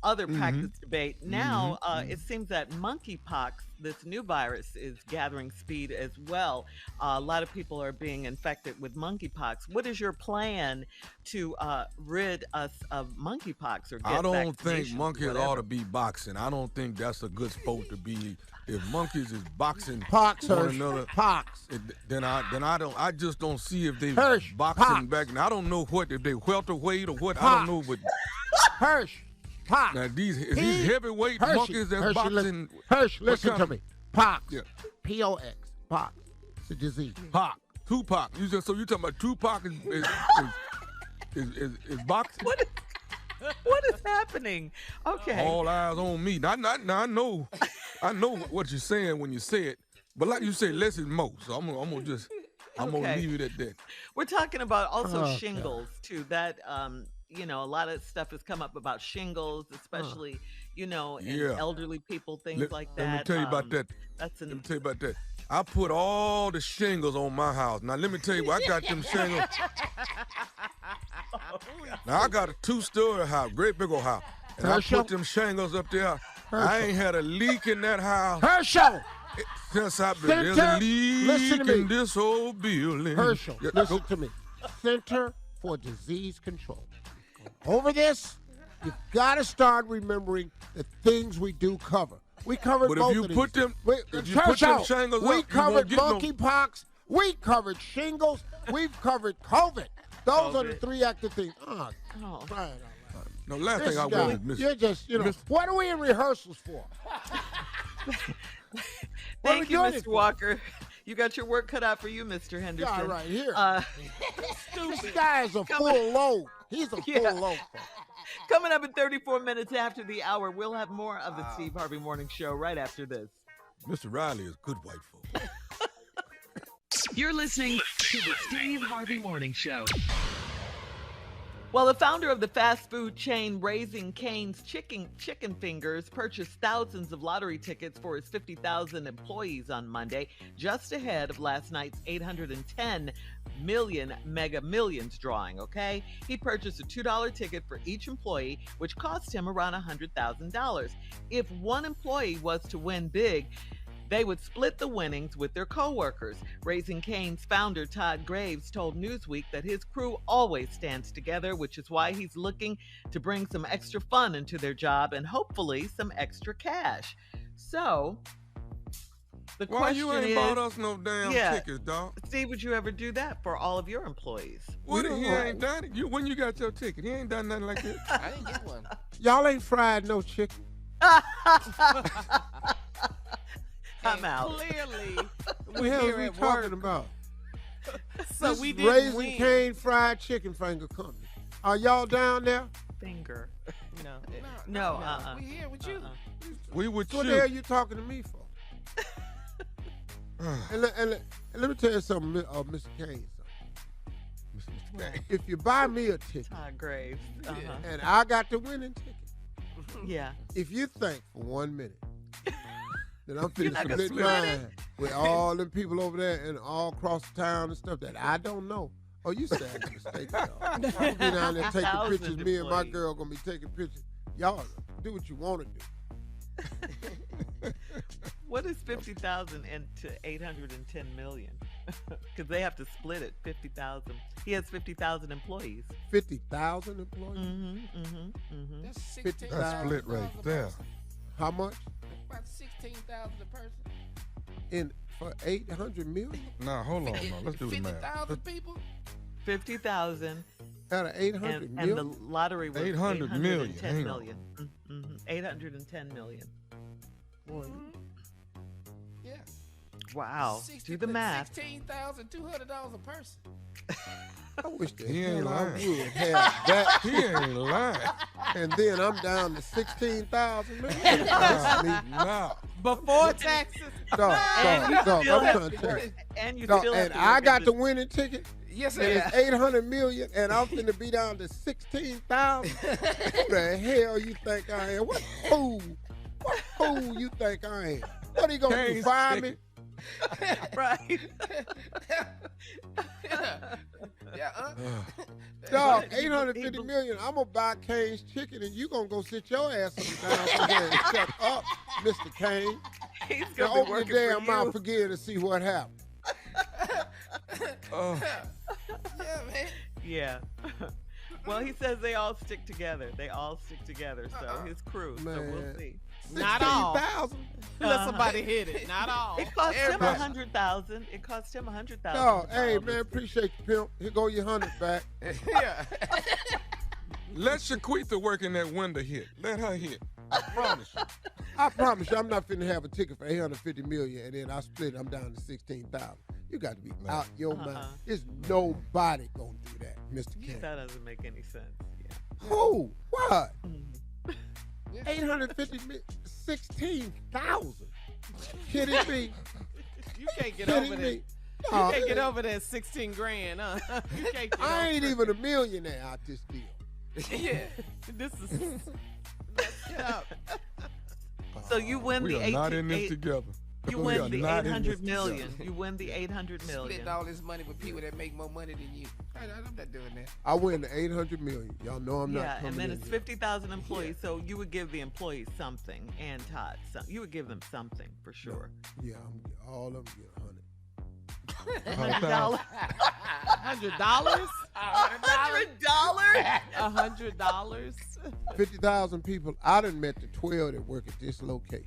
other practice debate. Now, it seems that monkeypox, this new virus, is gathering speed as well. A lot of people are being infected with monkeypox. What is your plan to rid us of monkeypox or get I don't think vaccinations, monkeys whatever? ought to be boxing. I don't think that's a good sport to be. If monkeys is boxing Pox, one Hirsch. another, Pox. then I just don't see if they Hirsch, boxing Pox. back. And I don't know what if they welterweight or what. I Pox. don't know, but Hirsch. Pox. now these heavyweight Hershey, monkeys that's Hershey, boxing. Hirsch, what listen kind to of- me. Pox. Yeah. P-O-X. Pox. It's a disease. Pac, Tupac. You talking about Tupac is boxing? What is happening? Okay. All eyes on me. Now, I know what you're saying when you say it, but like you say, less is more. So I'm gonna Okay. leave it at that. We're talking about also Oh, shingles too. That a lot of stuff has come up about shingles, especially in Yeah. elderly people, things Let, like let that. me tell you about that. That's Let me tell you about that. I put all the shingles on my house. Now let me tell you, I got them shingles. Now I got a 2-story house, great big old house, and I Herschel? put them shingles up there. I ain't had a leak in that house Herschel. since I've been. There's a Center, leak listen to me. in this old building. Herschel, Yeah, listen go- to me. Center for Disease Control. Over this, you've got to start remembering the things we do cover. We covered But if both you of put these. them- if you put Herschel, them shingles we up, you won't covered get no- monkeypox. We covered shingles. We've covered COVID. Those are the COVID. 3 active things. Oh, Oh. crying out loud. No, last This thing I guy, want is Miss. you're just, what are we in rehearsals for? What are we Thank you, doing Mr. it for? Walker. You got your work cut out for you, Mr. Henderson. Yeah, right here. This guy is a full load. He's a full load. Coming up in 34 minutes after the hour, we'll have more of the Steve Harvey Morning Show right after this. Mr. Riley is good white folk. You're listening to the Steve Harvey Morning Show. Well, the founder of the fast food chain Raising Cane's Chicken Fingers purchased thousands of lottery tickets for his 50,000 employees on Monday, just ahead of last night's 810 million Mega Millions drawing, okay? He purchased a $2 ticket for each employee, which cost him around $100,000. If one employee was to win big, they would split the winnings with their coworkers. Raising Cane's founder, Todd Graves, told Newsweek that his crew always stands together, which is why he's looking to bring some extra fun into their job and hopefully some extra cash. So, the question you ain't is, bought us no damn tickets, dog? Steve, would you ever do that for all of your employees? What? He ain't done it. When you got your ticket, he ain't done nothing like this. I didn't get one. Y'all ain't fried no chicken. I'm out. Clearly, What we're the hell here is we at talking work. about? So This we is didn't Raising win. Cane Fried Chicken Finger Company. Are y'all down there? Finger. No. No, We here with you. We would What the hell you talking to me for? and let me tell you something, Mr. Kane. If you buy me a ticket, Todd Graves. and I got the winning ticket, Yeah. if you think for 1 minute that I'm You're finna not gonna split split mine with all them people over there and all across the town and stuff that I don't know. Oh, you said a mistake, y'all. I'll be down there taking 50,000 pictures. Me and my employees. girl gonna be taking pictures. Y'all do what you want to do. What is 50,000 into 810 million? Because they have to split it. 50,000. He has 50,000 employees. 50,000 employees? That's 50,000. That's split right there. How much? About 16,000 a person. For 800 million? Nah, hold on. No. Let's do the math. 50,000 people. 50,000. Out of 800 And million? the lottery was 800 million. 810 Hang on. million. 810 million. Boy, Yeah. Wow. Do the math. $16,200 a person. I wish the He ain't hell I lying. would have that. He ain't lying. And then I'm down to 16,000 million. That's me. Nah. Before taxes. Dog, And you I'm still have trying to to tell work- you. and you Dog, still have and to I work got at the winning ticket. Yes, And it's 800 million, and I'm finna be down to 16,000. Who the hell you think I am? What fool you think I am? What he gonna do, Cane's fire me? Right. Yeah. Dog, 850 million. I'm gonna buy Kane's chicken, and you gonna go sit your ass on the down somewhere and shut up, Mr. Kane. He's Now going to be open your working damn for you. mouth again to see what happens. Yeah, man. Yeah. Well, he says they all stick together. So his crew. So we'll Man. see. Not all. 16,000. Let somebody hit it. Not all. It cost him Everybody. 100,000. It cost him 100,000. Dog, to hey file man, this. appreciate you, pimp. Here go your 100 back. Yeah. Let Shaquita work in that window hit. Let her hit. I promise you. I promise you, I'm not finna have a ticket for 850 million and then I split it, I'm down to 16,000. You got to be out your mind. There's nobody gonna do that, Mr. Kane. That doesn't make any sense. Yeah. Who? What? 850 million, 16,000. Kidding me? You can't get Kidding over me? that. Nah, You can't get over that 16 grand, huh? You can't get I over ain't even a millionaire out this deal. Yeah. This is messed up. So you win We the are not in this 88 together. You We win are the not in 800 this million. together. You win the 800 million. Splitting all this money with people that make more money than you. I'm not doing that. I win the 800 million. Y'all know I'm not Yeah, coming and then in it's here. 50,000 employees, so you would give the employees something, and Todd, you would give them something for sure. Yeah, all of them get 100. $100? $100? $100? $100? 50,000 people. I done met the 12 that work at this location.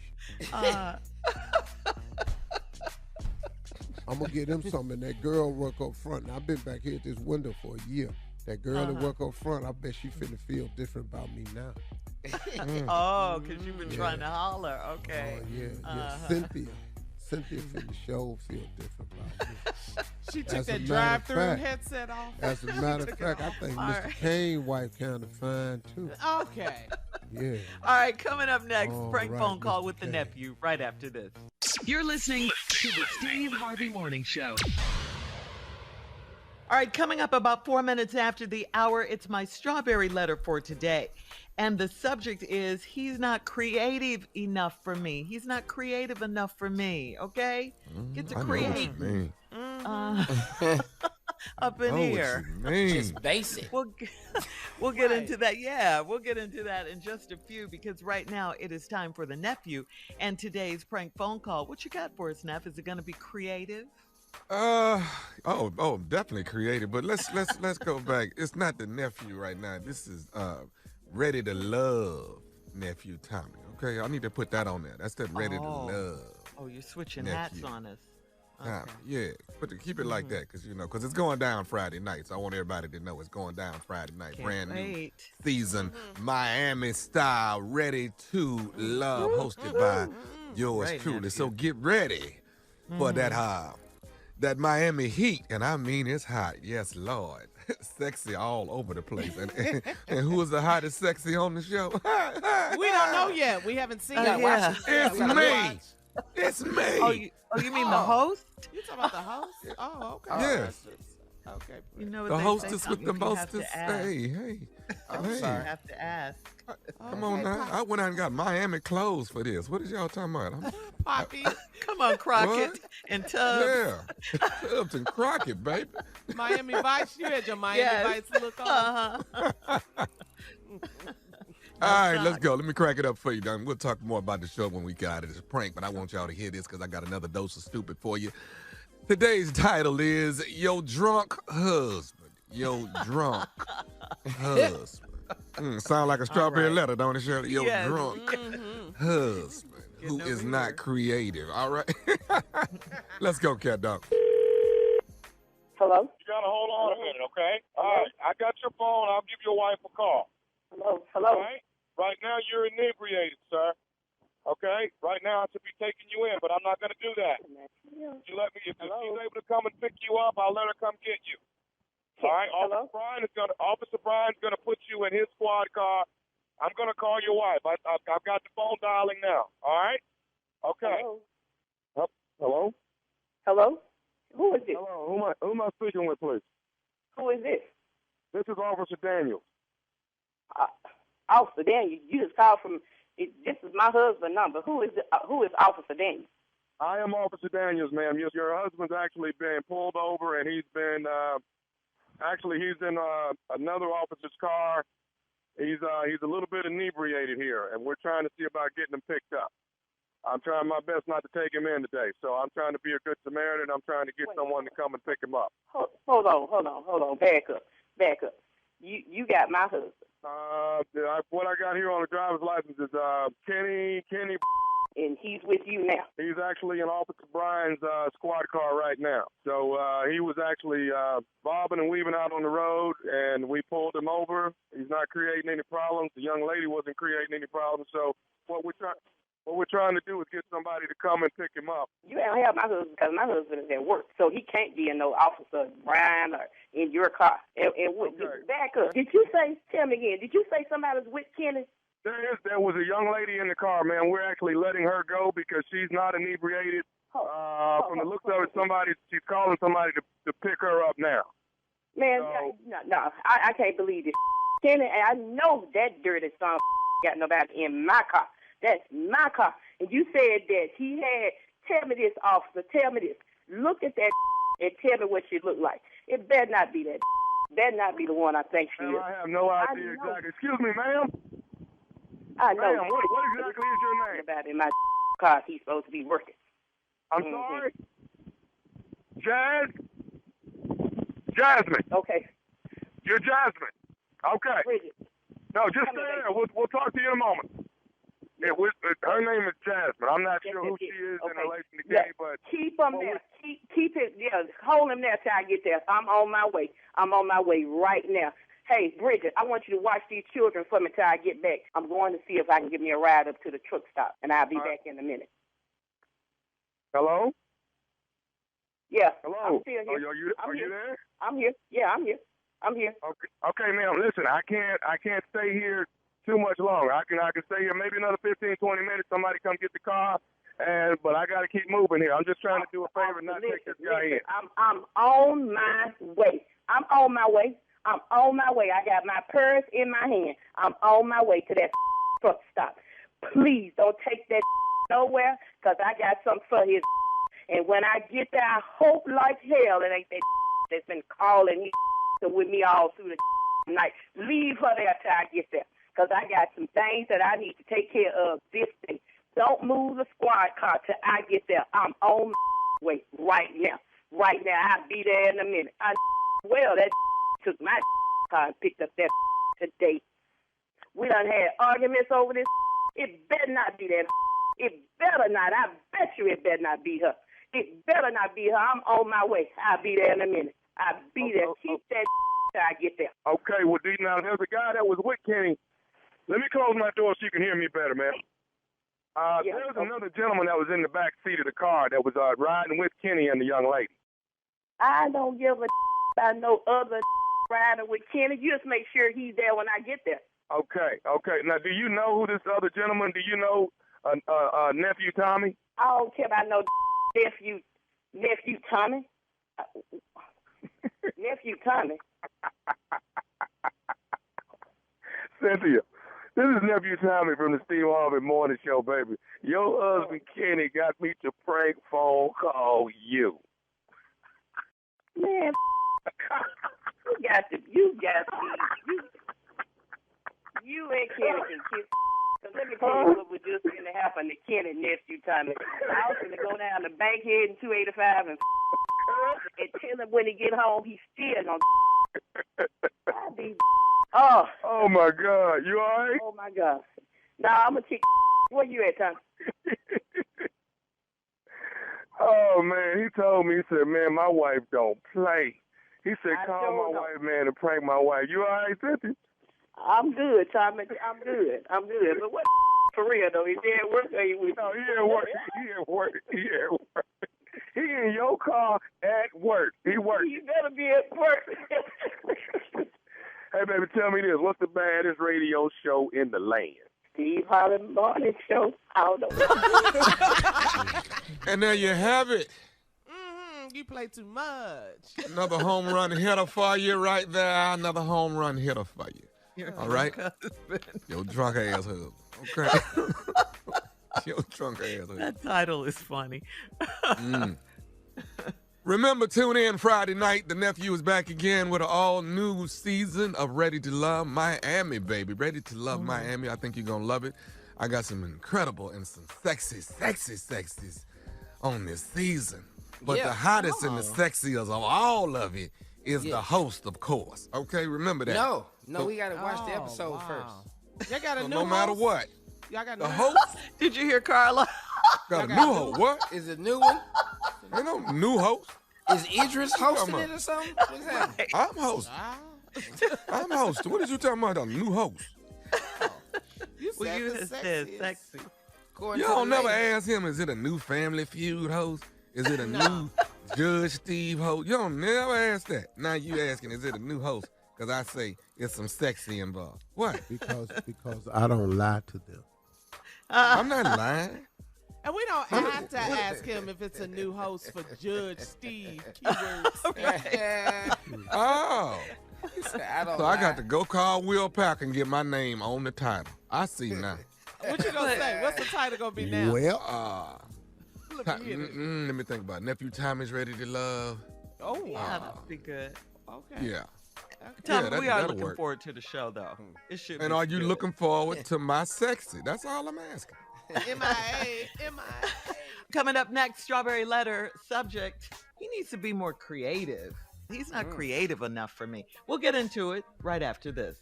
I'm gonna get them something. And that girl work up front. And I've been back here at this window for a year. That girl that work up front, I bet she finna feel different about me now. Oh, because you've been trying to holler. Okay. Oh yeah, yeah. Cynthia for the show feel different about me. She took As a that matter of drive-through fact- headset off. As a matter of fact, I think All Mr. right. Kane's wife kind of fine too. Okay. Yeah. All right, coming up next, All prank right, phone call Mr. with the Kane. nephew right after this. You're listening to the Steve Harvey Morning Show. All right, coming up about 4 minutes after the hour, it's my strawberry letter for today. And the subject is, he's not creative enough for me. He's not creative enough for me, okay? Get to I know create. what you mean. Up in I know here. what you mean. Just basic. We'll get into that. Yeah, we'll get into that in just a few, because right now it is time for the nephew and today's prank phone call. What you got for us, Neff? Is it going to be creative? Definitely creative. But let's go back. It's not the nephew right now. This is Ready to Love nephew Tommy. Okay, I need to put that on there. That's that Ready to Love. Oh, you're switching nephew. hats on us. Tommy. Yeah, but keep it like that, because it's going down Friday night. So I want everybody to know it's going down Friday night. Can't Brand new wait. season, Miami style, Ready to Love, hosted by yours Right, truly. nephew. So get ready for that Miami heat, and I mean it's hot. Yes, Lord, sexy all over the place. And who is the hottest sexy on the show? We don't know yet. We haven't seen it. yeah. It's me. It's me. Oh, you mean the host? You talking about the host? Oh, okay. Yes. Okay. You know what The they hostess say, with the you have to mostest. ask. Hey. I'm Hey. You sorry. have to ask. Come on now. I went out and got Miami clothes for this. What is y'all talking about? Poppy, Come on, Crockett What? and Tubbs. Yeah. Tubbs and Crockett, baby. Miami Vice. You had your Miami Yes. Vice look on. All right, let's go. Let me crack it up for you, Don. We'll talk more about the show when we got it. It's a prank, but I want y'all to hear this because I got another dose of stupid for you. Today's title is Your Drunk Husband. Your Drunk Husband. Sound like a strawberry letter, don't it, Shirley? Your Yes. drunk husband who Getting is over not here. creative. All right? Let's go, Cat Dog. Hello? You gotta hold on a minute, okay? All right, I got your phone. I'll give your wife a call. Hello? All right? Right now, you're inebriated, sir. Okay? Right now, I should be taking you in, but I'm not gonna do that. You let me. If she's able to come and pick you up, I'll let her come get you. All right? Hello? Officer Brian's gonna put you in his squad car. I'm gonna call your wife. I've got the phone dialing now. All right? Okay. Hello? Hello? Who is this? Hello. Who am I speaking with, please? Who is this? This is Officer Daniels. Officer Daniel. You just called from. This is my husband's number. Who is Officer Daniel? I am Officer Daniels, ma'am. Your husband's actually been pulled over, and he's been he's in another officer's car. He's a little bit inebriated here, and we're trying to see about getting him picked up. I'm trying my best not to take him in today, so I'm trying to be a good Samaritan. I'm trying to get someone to come and pick him up. Hold on. Back up. You got my husband. What I got here on the driver's license is Kenny, and he's with you now. He's actually in Officer Brian's squad car right now. So he was actually bobbing and weaving out on the road, and we pulled him over. He's not creating any problems. The young lady wasn't creating any problems. So what we're trying to do is get somebody to come and pick him up. You don't have my husband because my husband is at work, so he can't be in no Officer Brian or in your car. And back up. Tell me again, did you say somebody was with Kenny? There was a young lady in the car, man. We're actually letting her go because she's not inebriated. From the looks of it, she's calling somebody to pick her up now. Man, no, I can't believe this. Kenny, I know that dirty son got nobody in my car. That's my car. And you said that he had, tell me this, officer, tell me this. Look at that and tell me what she looked like. It better not be that. Better not be the one I think she is. I have no idea exactly. Excuse me, ma'am. I know. Ma'am, what exactly is your name? About in my car, he's supposed to be working. I'm sorry? Jasmine. Okay. You're Jasmine. Okay. Bridget. No, just stay there. We'll talk to you in a moment. Her name is Jasmine. I'm not sure who she is in relation to Kenny, but keep him there. Keep it. Yeah, hold him there till I get there. I'm on my way. I'm on my way right now. Hey, Bridget, I want you to watch these children for me till I get back. I'm going to see if I can get me a ride up to the truck stop, and I'll be back in a minute. Hello? Yeah. Hello? I'm still here. Are you there? I'm here. Yeah, I'm here. I'm here. Okay, ma'am. Listen, I can't stay here too much longer. I can stay here maybe another 15, 20 minutes. Somebody come get the car, but I got to keep moving here. I'm just trying to do a favor and not take this guy in. I'm on my way. I'm on my way. I got my purse in my hand. I'm on my way to that truck stop. Please don't take that nowhere, because I got something for his. And when I get there, I hope like hell it ain't that that's been calling his with me all through the night. Leave her there till I get there, because I got some things that I need to take care of this day. Don't move the squad car till I get there. I'm on my way right now. Right now. I'll be there in a minute. That took my car and picked up that today. We done had arguments over this. It better not be that. It better not. I bet you it better not be her. It better not be her. I'm on my way. I'll be there in a minute. I'll be there. Keep that till I get there. Okay, well, D, now there's a guy that was with Kenny. Let me close my door so you can hear me better, man. There's another gentleman that was in the back seat of the car that was riding with Kenny and the young lady. I don't give a about no other riding with Kenny. You just make sure he's there when I get there. Okay. Now, do you know who this other gentleman? Do you know nephew Tommy? I don't care about no nephew Tommy. Nephew Tommy. Cynthia, this is nephew Tommy from the Steve Harvey Morning Show, baby. Your husband Kenny got me to prank phone call you. Man, you and Kenny can kiss. So let me tell you what was just going to happen to Kenny nephew Tommy. I was going to go down to Bankhead and 285 and tell him when he get home he's still gonna be. Oh my God, you all right? Oh my God. Nah, I'm gonna kick. Where you at, Tommy? Oh man, he told me, he said, man, my wife don't play. He said, call my wife, man, and prank my wife. You all right, Cynthia? I'm good, Tommy. I'm good. But what for real though? Is he at work or you with? No, he at work. He in your car at work. He working. You better be at work. Hey, baby, tell me this. What's the baddest radio show in the land? Steve Harvey Morning Show. I don't know. And there you have it. You play too much. Another home run hitter for you right there. Another home run hitter for you. All right? Your drunk ass husband. Okay. Your drunk ass husband. That title is funny. Remember, tune in Friday night. The nephew is back again with an all-new season of Ready to Love Miami, baby. Ready to Love Miami. I think you're going to love it. I got some incredible and some sexy on this season. But the hottest and the sexiest of all of it is the host, of course. Okay, remember that. No, we got to watch the episode first. Y'all got a new no matter host? what. Y'all got the host? Did you hear Carla? Got a new host. What? Is it a new one? Ain't no new host. Is Idris hosting it or something? What's that? I'm hosting. I'm hosting. What are you talking about? A new host? You said sexy. You don't never ask him, is it a new Family Feud host? Is it a new Judge Steve host? You don't never ask that. Now you asking, is it a new host? Because I say it's some sexy involved. What? Because I don't lie to them. I'm not lying. And we don't have to ask him if it's a new host for Judge Steve. Keywords. Oh. So I got to go call Will Packer and get my name on the title. I see now. What you gonna say? What's the title gonna be now? Well, let me think about it. Nephew Tommy's Ready to Love. Oh, yeah, that'd be good. Okay. Yeah. Tom, we are looking forward to the show, though. It should. And are you looking forward to my sexy? That's all I'm asking. M.I.A. Coming up next, Strawberry Letter subject. He needs to be more creative. He's not creative enough for me. We'll get into it right after this.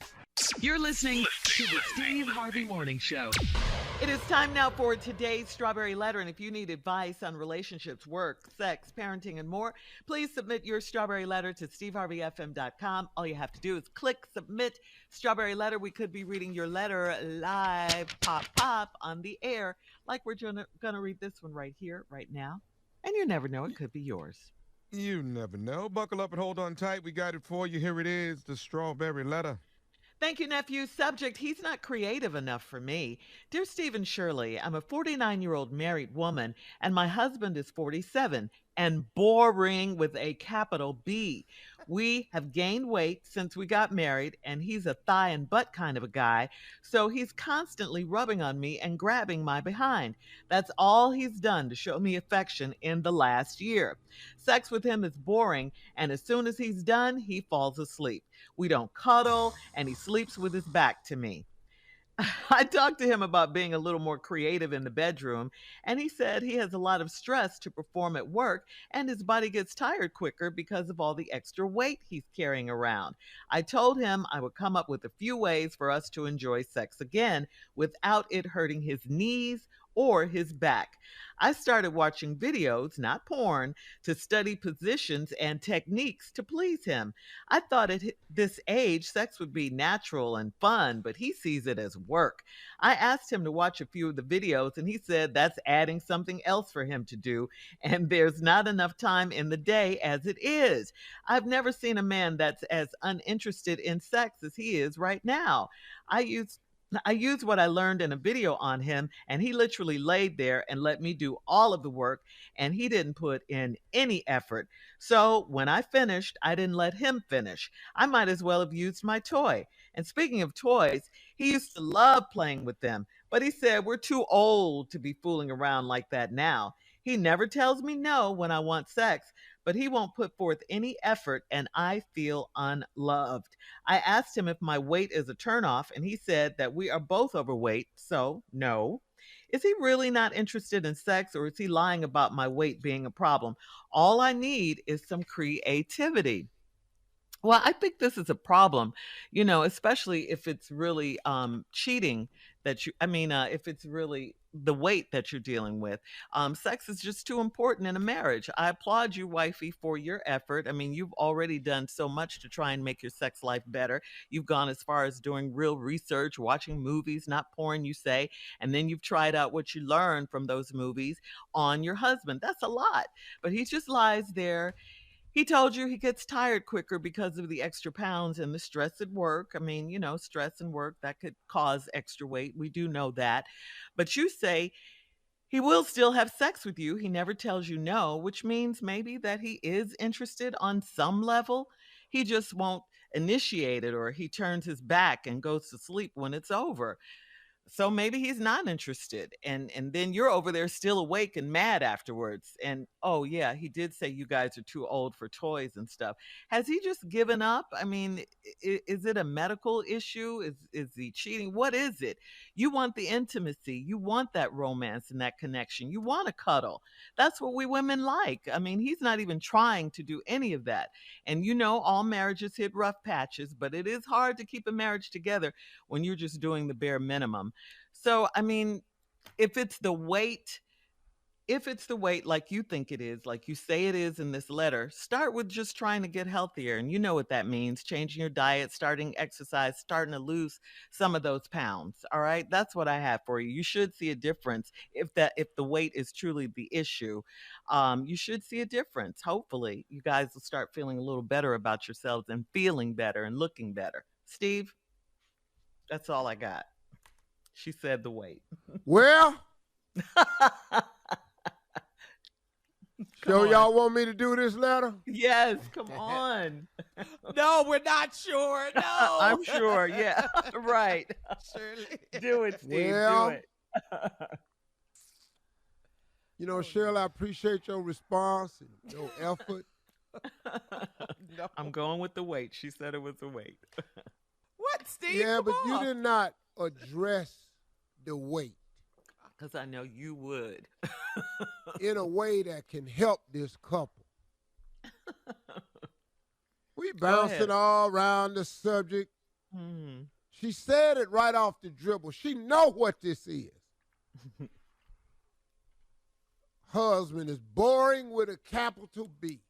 You're listening to the Steve Harvey Morning Show. It is time now for today's Strawberry Letter. And if you need advice on relationships, work, sex, parenting, and more, please submit your Strawberry Letter to steveharveyfm.com. All you have to do is click Submit Strawberry Letter. We could be reading your letter live, pop, on the air, like we're going to read this one right here, right now. And you never know, it could be yours. You never know. Buckle up and hold on tight. We got it for you. Here it is, the strawberry letter. Thank you, nephew. Subject, he's not creative enough for me. Dear Stephen Shirley, I'm a 49-year-old married woman, and my husband is 47 and boring with a capital B. We have gained weight since we got married, and he's a thigh and butt kind of a guy, so he's constantly rubbing on me and grabbing my behind. That's all he's done to show me affection in the last year. Sex with him is boring, and as soon as he's done, he falls asleep. We don't cuddle, and he sleeps with his back to me. I talked to him about being a little more creative in the bedroom, and he said he has a lot of stress to perform at work, and his body gets tired quicker because of all the extra weight he's carrying around. I told him I would come up with a few ways for us to enjoy sex again without it hurting his knees or his back. I started watching videos, not porn, to study positions and techniques to please him. I thought at this age, sex would be natural and fun, but he sees it as work. I asked him to watch a few of the videos, and he said that's adding something else for him to do, and there's not enough time in the day as it is. I've never seen a man that's as uninterested in sex as he is right now. I used what I learned in a video on him, and he literally laid there and let me do all of the work, and he didn't put in any effort. So when I finished, I didn't let him finish. I might as well have used my toy. And speaking of toys, he used to love playing with them, but he said we're too old to be fooling around like that now. He never tells me no when I want sex, but he won't put forth any effort, and I feel unloved. I asked him if my weight is a turnoff, and he said that we are both overweight, so no. Is he really not interested in sex, or is he lying about my weight being a problem? All I need is some creativity. Well, I think this is a problem, especially if it's really cheating if it's really the weight that you're dealing with. Sex is just too important in a marriage. I applaud you, wifey, for your effort. I mean, you've already done so much to try and make your sex life better. You've gone as far as doing real research, watching movies, not porn, you say, and then you've tried out what you learned from those movies on your husband. That's a lot, but he just lies there. He told you he gets tired quicker because of the extra pounds and the stress at work. I mean, stress and work, that could cause extra weight. We do know that. But you say he will still have sex with you. He never tells you no, which means maybe that he is interested on some level. He just won't initiate it, or he turns his back and goes to sleep when it's over. So maybe he's not interested. And then you're over there still awake and mad afterwards. And oh yeah, he did say you guys are too old for toys and stuff. Has he just given up? I mean, is it a medical issue? Is he cheating? What is it? You want the intimacy. You want that romance and that connection. You want to cuddle. That's what we women like. I mean, he's not even trying to do any of that. And all marriages hit rough patches, but it is hard to keep a marriage together when you're just doing the bare minimum. So, I mean, if it's the weight like you think it is, like you say it is in this letter, start with just trying to get healthier. And you know what that means: changing your diet, starting exercise, starting to lose some of those pounds. All right. That's what I have for you. You should see a difference if the weight is truly the issue. You should see a difference. Hopefully you guys will start feeling a little better about yourselves and feeling better and looking better. Steve, that's all I got. She said the weight. Well, so y'all want me to do this letter? Yes, come on. No, we're not sure. No. I'm sure, yeah. Right. Surely. Do it, Steve. Well, do it. Cheryl, I appreciate your response and your effort. No. I'm going with the weight. She said it was the weight. What, Steve? Yeah, Come but on. you did not address the weight Because I know you would. in a way that can help this couple. We bouncing all around the subject. Mm-hmm. She said it right off the dribble. She know what this is. Husband is boring with a capital B.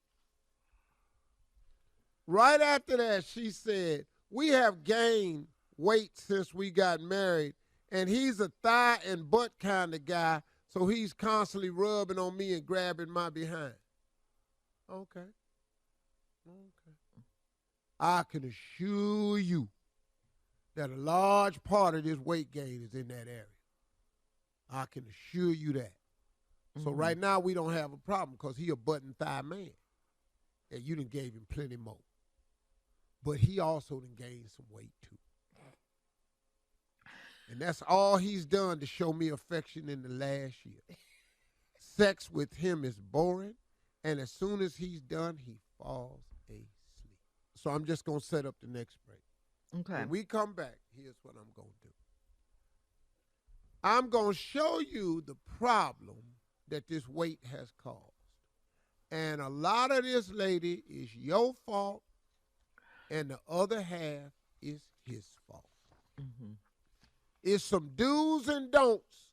Right after that, she said, we have gained weight since we got married, and he's a thigh and butt kind of guy, So he's constantly rubbing on me and grabbing my behind. Okay. I can assure you that a large part of this weight gain is in that area. I can assure you that. So right now we don't have a problem because he a button thigh man. And you done gave him plenty more. But he also done gained some weight too. And that's all he's done to show me affection in the last year. Sex with him is boring, and as soon as he's done, he falls asleep. So I'm just going to set up the next break. Okay. When we come back, here's what I'm going to do. I'm going to show you the problem that this weight has caused. And a lot of this, lady, is your fault, and the other half is his fault. Mm-hmm. It's some do's and don'ts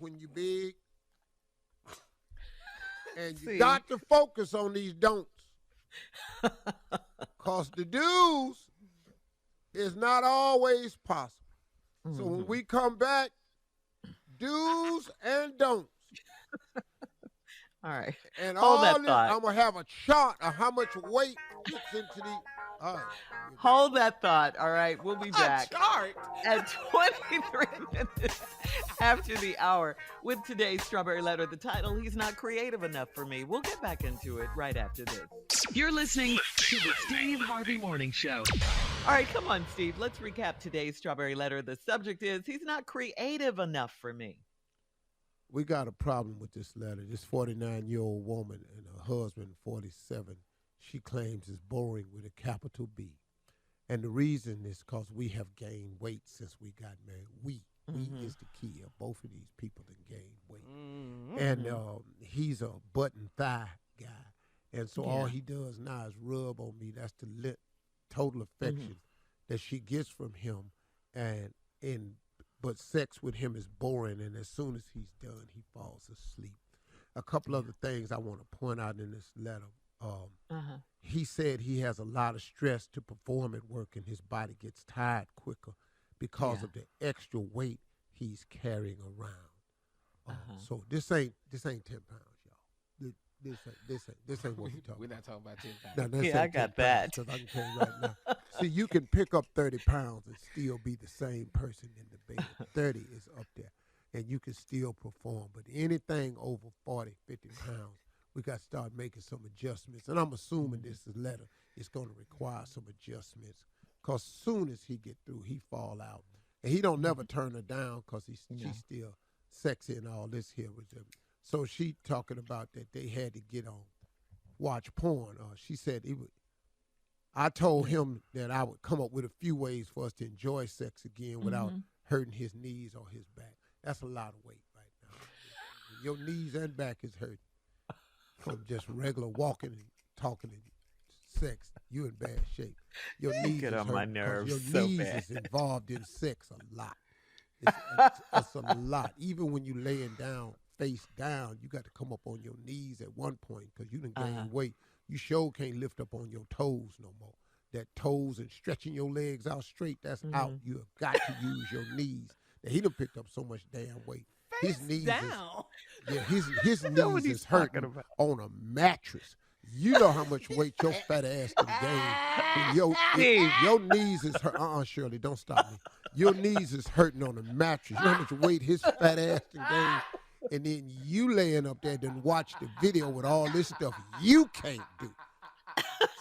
when you big. And you got to focus on these don'ts. Because the do's is not always possible. So when we come back, do's and don'ts. All right. And Hold all that this, thought. I'm going to have a chart of how much weight gets into the... Hold that thought, all right? We'll be back A chart. at 23 minutes after the hour with today's Strawberry Letter. The title, He's Not Creative Enough for Me. We'll get back into it right after this. You're listening to the Steve Harvey Morning Show. All right, come on, Steve. Let's recap today's Strawberry Letter. The subject is, he's not creative enough for me. We got a problem with this letter. This 49-year-old woman and her husband, 47, she claims is boring with a capital B. And the reason is because we have gained weight since we got married. We is the key. Both of these people that gained weight. And he's a button thigh guy. And so all he does now is rub on me. That's the total affection that she gets from him. But sex with him is boring, and as soon as he's done, he falls asleep. A couple other things I want to point out in this letter. He said he has a lot of stress to perform at work, and his body gets tired quicker because of the extra weight he's carrying around. So this ain't 10 pounds, y'all. This ain't what we talking. We're not talking about 10 pounds. Now, Yeah, I got that. Because I can tell you right now. See, you can pick up 30 pounds and still be the same person in the bed. 30 is up there, and you can still perform. But anything over 40, 50 pounds, we got to start making some adjustments. And I'm assuming this letter is going to require some adjustments because soon as he get through, he fall out. And he don't never turn her down because she's still sexy and all this here. So she talking about that they had to get on, watch porn. She said I told him that I would come up with a few ways for us to enjoy sex again without hurting his knees or his back. That's a lot of weight right now. Your knees and back is hurting from just regular walking and talking and sex. You in bad shape. Your knees Get is on my hurting 'cause nerves your so knees bad. is involved in sex a lot. It's a lot. Even when you laying down, face down, you got to come up on your knees at one point because you done gained weight. You sure can't lift up on your toes no more. That toes and stretching your legs out straight, that's out. You have got to use your knees. Now, he done picked up so much damn weight. His knees down. his knees is hurting on a mattress. You know how much weight your fat ass can gain. Your knees is hurt. Shirley, don't stop me. Your knees is hurting on a mattress. You know how much weight his fat ass can gain. And then you laying up there and watch the video with all this stuff you can't do.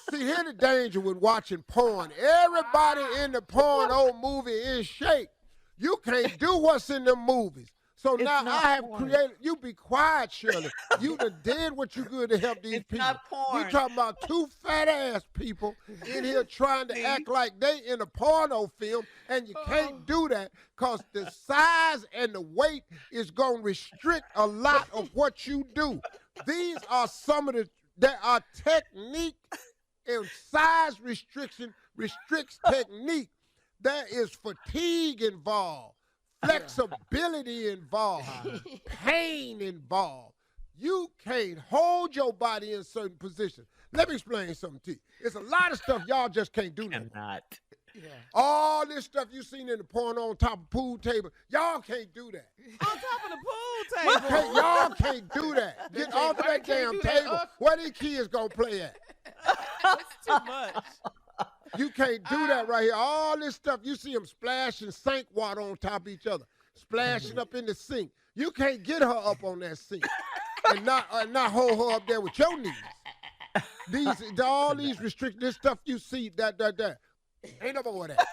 See, here's the danger with watching porn. Everybody in the porno movie is shape. You can't do what's in the movies. So now I have created, you be quiet, Shirley. You done did what you could to help these people. Not porn. We talking about two fat ass people in here trying to act like they in a porno film, and you can't do that because the size and the weight is going to restrict a lot of what you do. These are some of there are technique and size restriction restricts technique. There is fatigue involved. Flexibility involved, pain involved. You can't hold your body in certain positions. Let me explain something to you. It's a lot of stuff y'all just can't do no more. Yeah. All this stuff you seen in the porno on top of pool table, y'all can't do that. On top of the pool table. Y'all can't do that. Get off that damn table. Where these kids gonna play at? That's too much. You can't do that right here. All this stuff, you see them splashing sink water on top of each other, splashing up in the sink. You can't get her up on that sink and not hold her up there with your knees. All these this stuff you see, that. Ain't no more of that.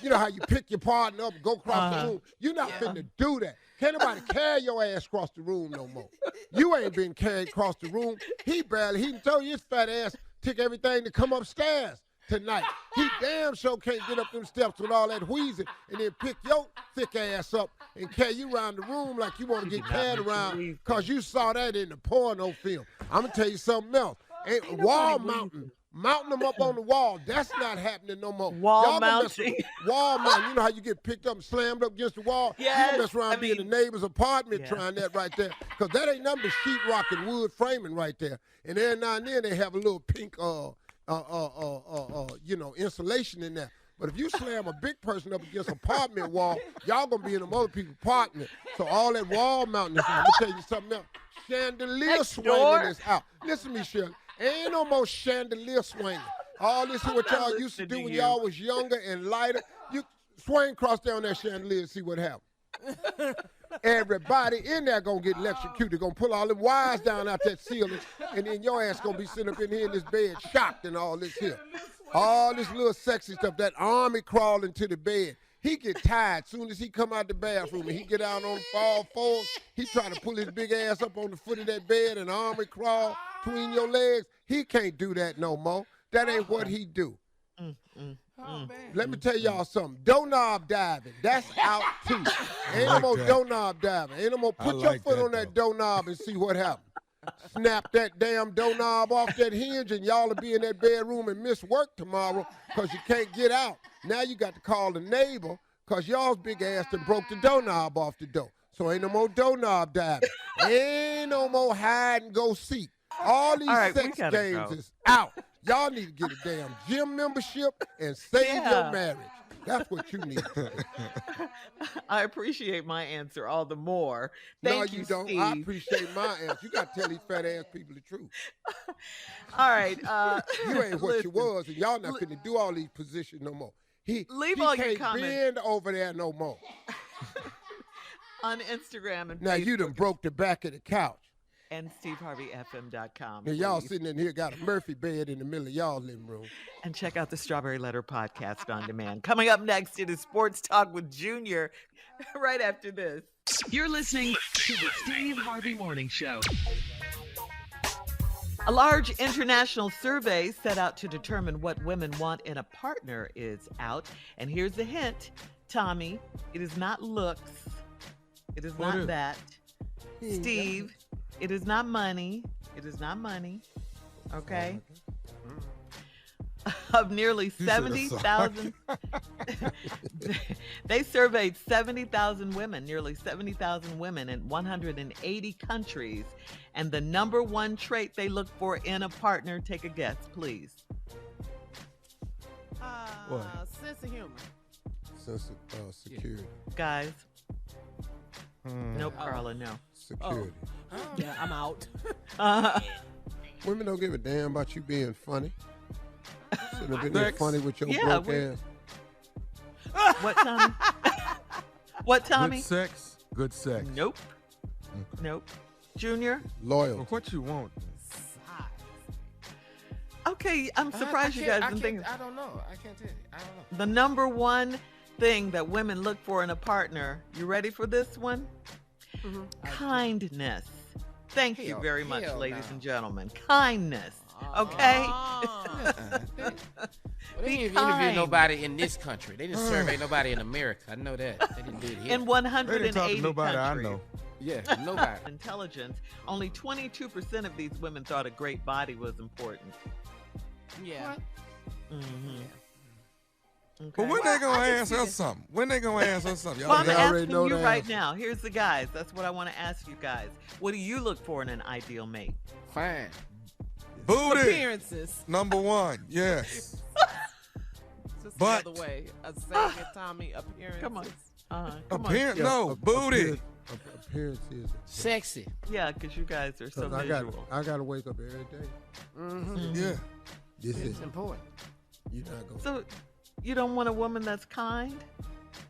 You know how you pick your partner up and go across the room? You're not finna do that. Can't nobody carry your ass across the room no more. You ain't been carried across the room. He told you his fat ass took everything to come upstairs tonight. He damn sure can't get up them steps with all that wheezing and then pick your thick ass up and carry you around the room like you want to get carried around because you saw that in the porno film. I'm going to tell you something else. Wall mounting them up on the wall, that's not happening no more. Wall mounting. Wall mounting. You know how you get picked up and slammed up against the wall? Yes. You mess around being in the neighbor's apartment trying that right there. Because that ain't nothing but sheetrock and wood framing right there. And every now and then they have a little pink insulation in there. But if you slam a big person up against an apartment wall, y'all gonna be in them other people's apartment. So all that wall mounting is out. Let me tell you something else. Chandelier swinging is out. Listen to me, Shirley. Ain't no more chandelier swinging. All this is what y'all used to do when y'all was younger and lighter. You swing across down that chandelier and see what happens. Everybody in there gonna get electrocuted. Gonna pull all them wires down out that ceiling, and then your ass gonna be sitting up in here in this bed shocked and all this here. All this little sexy stuff, that army crawling to the bed. He get tired soon as he come out the bathroom and he get out on all fours. He try to pull his big ass up on the foot of that bed and army crawl between your legs. He can't do that no more. That ain't what he do. Let me tell y'all something. Doorknob diving, that's out too. Ain't no more doorknob diving. Ain't no more put your foot on that doorknob and see what happens. Snap that damn doorknob off that hinge and y'all will be in that bedroom and miss work tomorrow because you can't get out. Now you got to call the neighbor because y'all's big ass done broke the doorknob off the door. So ain't no more doorknob diving. Ain't no more hide and go seek. All these sex games is out. Y'all need to get a damn gym membership and save your marriage. That's what you need. I appreciate my answer all the more. Thank you, don't. Steve. I appreciate my answer. You got to tell these fat ass people the truth. All right. You ain't what you was, and y'all not finna do all these positions no more. Leave all your can't comments bend over there no more. on Instagram and now Facebook. You done broke the back of the couch. And SteveHarveyFM.com. And y'all sitting in here got a Murphy bed in the middle of y'all living room. And check out the Strawberry Letter podcast on demand. Coming up next, it is Sports Talk with Junior right after this. You're listening to the Steve Harvey Morning Show. A large international survey set out to determine what women want in a partner is out. And here's the hint, Tommy. It is not looks. It is not that. Steve, it is not money. It is not money. Okay? Of nearly 70,000. They surveyed 70,000 women, nearly 70,000 women in 180 countries. And the number one trait they look for in a partner, take a guess, please. Sense of humor. Sense of security. Guys. Nope, Carla, no. Security. Yeah, I'm out. Women don't give a damn about you being funny. Shouldn't have been there funny with your broke ass. What, Tommy? What, Tommy? Good sex. Good sex. Nope. Nope. Junior? Loyal. Well, what you want? Okay, I'm surprised you guys didn't think. I don't know. I can't tell you. I don't know. The number one thing that women look for in a partner, you ready for this one? Kindness. Thank you very much, ladies and gentlemen. Kindness. Okay? They didn't interview nobody in this country. They didn't survey nobody in America. I know that. They didn't do it here. In 180 They didn't talk to nobody countries. I know. Yeah, nobody. Intelligence. Only 22% of these women thought a great body was important. Yeah. Okay. But when they gonna ask us something? When they gonna ask us something? Well, I'm Y'all asking know you the right answer. now. Here's the guys. That's what I want to ask you guys. What do you look for in an ideal mate? Fine. Booty. Appearances. Number one. Yes. Just But the other way. Saying it, Tommy, appearances. Come on. appearance, no, booty. Appearance is Sexy. Yeah, because you guys are so visual. I got to wake up every day. Mm-hmm. Yeah. This is It's important. You're not going. So you don't want a woman that's kind?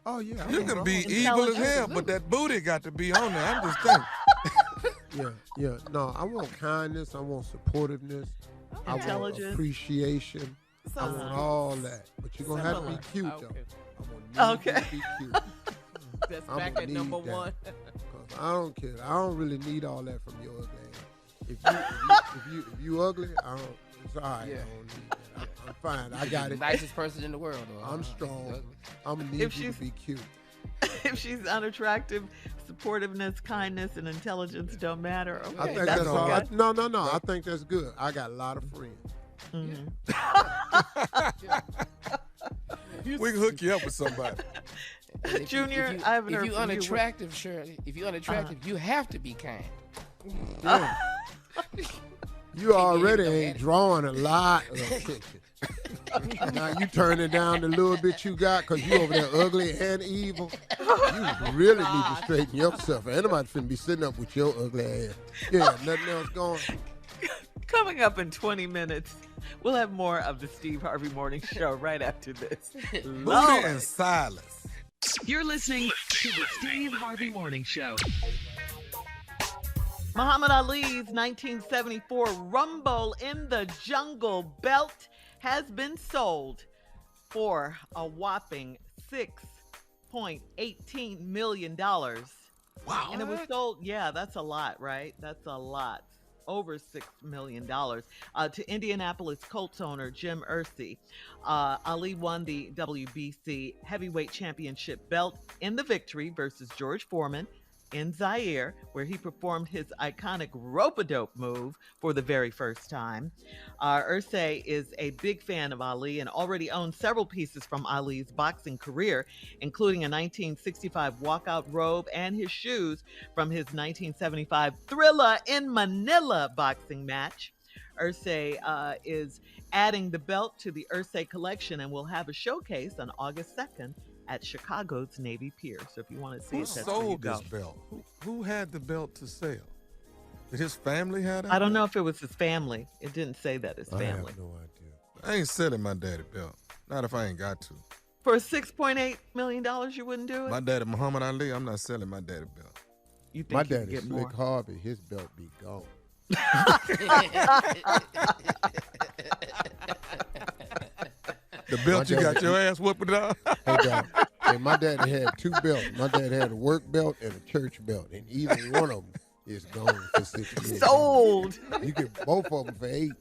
Oh yeah. You can be evil as hell, but that booty got to be on there. I'm just thinking. Yeah. No, I want kindness. I want supportiveness. I want Intelligence. So appreciation. I want all that. But you're going to have to be cute, though. Okay. I'm going to need you to be cute. That's I'm back gonna at need number that. one. 'Cause I don't care. I don't really need all that from your ugly ass. If you ugly, I don't. It's all right. Yeah. I don't need that. I'm fine. I got it. Nicest person in the world. Though. I'm strong. I'm gonna need If you to she's- be cute. If she's unattractive, supportiveness, kindness, and intelligence don't matter. Okay, I think that's that's all. okay. No. I think that's good. I got a lot of friends. Mhm. We can hook you up with somebody. And if you- Junior, if you, I haven't if heard you from you. unattractive, Shirley, if you're unattractive, you have to be kind. You already no ain't drawing a lot of attention. Now you turning down the little bit you got because you over there ugly and evil. You really need to straighten yourself. Ain't nobody finna be sitting up with your ugly ass. Yeah, nothing else going. Coming up in 20 minutes, we'll have more of the Steve Harvey Morning Show right after this. Booty and silence. You're listening to the Steve Harvey Morning Show. Muhammad Ali's 1974 Rumble in the Jungle belt has been sold for a whopping $6.18 million. Wow. And it was sold, yeah, that's a lot, right? That's a lot. Over $6 million to Indianapolis Colts owner Jim Irsay. Ali won the WBC Heavyweight Championship belt in the victory versus George Foreman in Zaire, where he performed his iconic rope-a-dope move for the very first time. Irsay is a big fan of Ali and already owns several pieces from Ali's boxing career, including a 1965 walkout robe and his shoes from his 1975 Thriller in Manila boxing match. Irsay is adding the belt to the Irsay collection and will have a showcase on August 2nd at Chicago's Navy Pier. So if you want to see Who it, that's where you sold go. this belt? Who had the belt to sell? Did his family have it? I don't know if it was his family. It didn't say that his I family. have no idea. I ain't selling my daddy belt. Not if I ain't got to. For $6.8 million, you wouldn't do it? My daddy, Muhammad Ali, I'm not selling my daddy belt. You think My you could daddy, get Slick more? Harvey, his belt be gone. The belt you daddy- got your ass whooping on? Hey, dog. And my daddy had two belts. My dad had a work belt and a church belt, and either one of them is gone for 6 years. Sold. You get both of them for 8.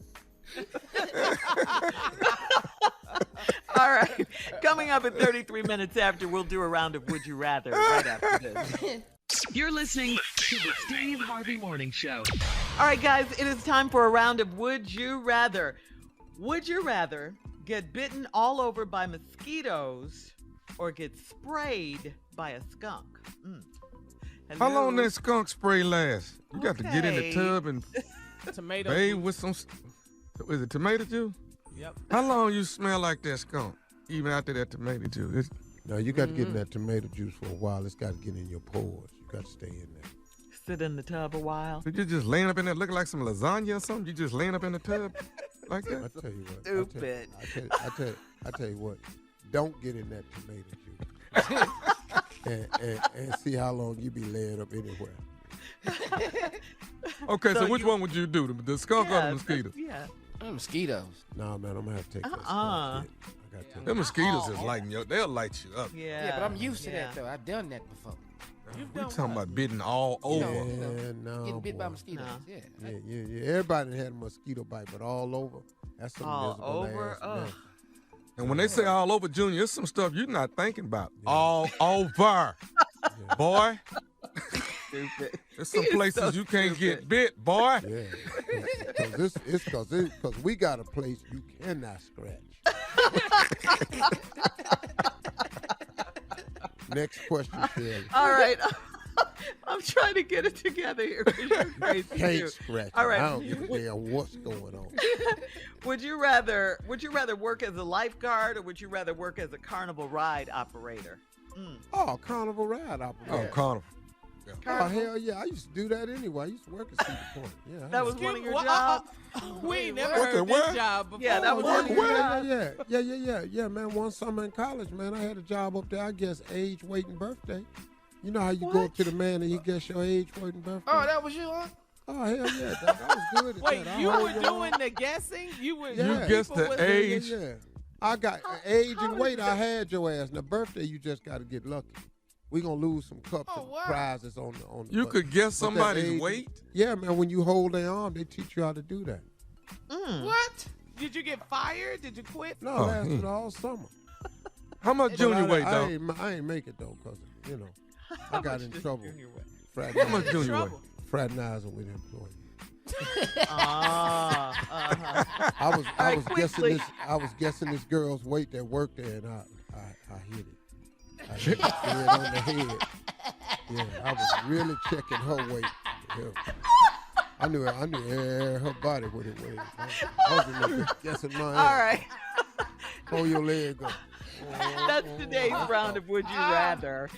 All right. Coming up at 33 minutes after, we'll do a round of Would You Rather right after this. You're listening to the Steve Harvey Morning Show. All right, guys, it is time for a round of Would You Rather. Would you rather get bitten all over by mosquitoes or get sprayed by a skunk? How long Hello? that skunk spray last? You got to get in the Okay. tub and Tomato. bathe with some, is it tomato juice? Yep. How long you smell like that skunk, even after that tomato juice? Now, you got to get in that tomato juice for a while. It's got to get in your pores. You got to stay in there. Sit in the tub a while. So you just laying up in there looking like some lasagna or something? You just laying up in the tub like I that? tell you what. Stupid. I tell you what. Don't get in that tomato juice. and see how long you be laying up anywhere. Okay, so So which you- one would you do? The skunk or Yeah, the mosquito? Yeah. Mosquitoes. Nah, man, I'm going to have to take that Uh-uh. skunk shit. I got to take Them mosquitoes is lighting you up. They'll light you up. Yeah. Yeah, but I'm used to yeah. that, though. I've done that before. We talking about bitten all over. Yeah, no, Getting bit by boy. mosquitoes. No. Yeah. Yeah. Everybody had a mosquito bite, but all over. That's some All miserable over? ass Ugh. mess. And when they say all over, Junior, it's some stuff you're not thinking about. All over, boy. Stupid. There's some He is places so you can't stupid. get bit, boy. Yeah, because we got a place you cannot scratch. Next question, Shirley. All right. I'm trying to get it together here. 'cause You're crazy Can't too. scratch. All right. I don't give a damn what's going on. Would you rather work as a lifeguard or would you rather work as a carnival ride operator? Oh, carnival ride operator. Oh, carnival. Yeah. Oh, hell yeah. I used to do that anyway. I used to work at Cedar Point. Yeah. That was one of your jobs? We ain't never heard this job before. Yeah, that was one of your jobs. Yeah, man. One summer in college, man, I had a job up there, I guess, age, weight, and birthday. You know how you go up to the man and he guess your age, weight, and birthday? Oh, that was you, huh? Oh, hell yeah. I was good at Wait, that. you were doing the guessing? You guessed the age? Yeah. I got age and weight. I had your ass. Now, birthday, you just got to get lucky. We gonna lose some cups and prizes on the. You could guess somebody's weight? Yeah, man. When you hold their arm, they teach you how to do that. What? Did you get fired? Did you quit? No, it lasted all summer. How much junior weight, though? I ain't make it, though, because, you know, I got in trouble. How much junior weight? Fraternizing with employees. I was guessing this girl's weight that worked there, and I hit it. I hit it on the head. Yeah, I was really checking her weight. Yeah. I knew her body what it weighed. I was in there guessing mine. All right. Pull your leg up. That's today's round of Would You Rather.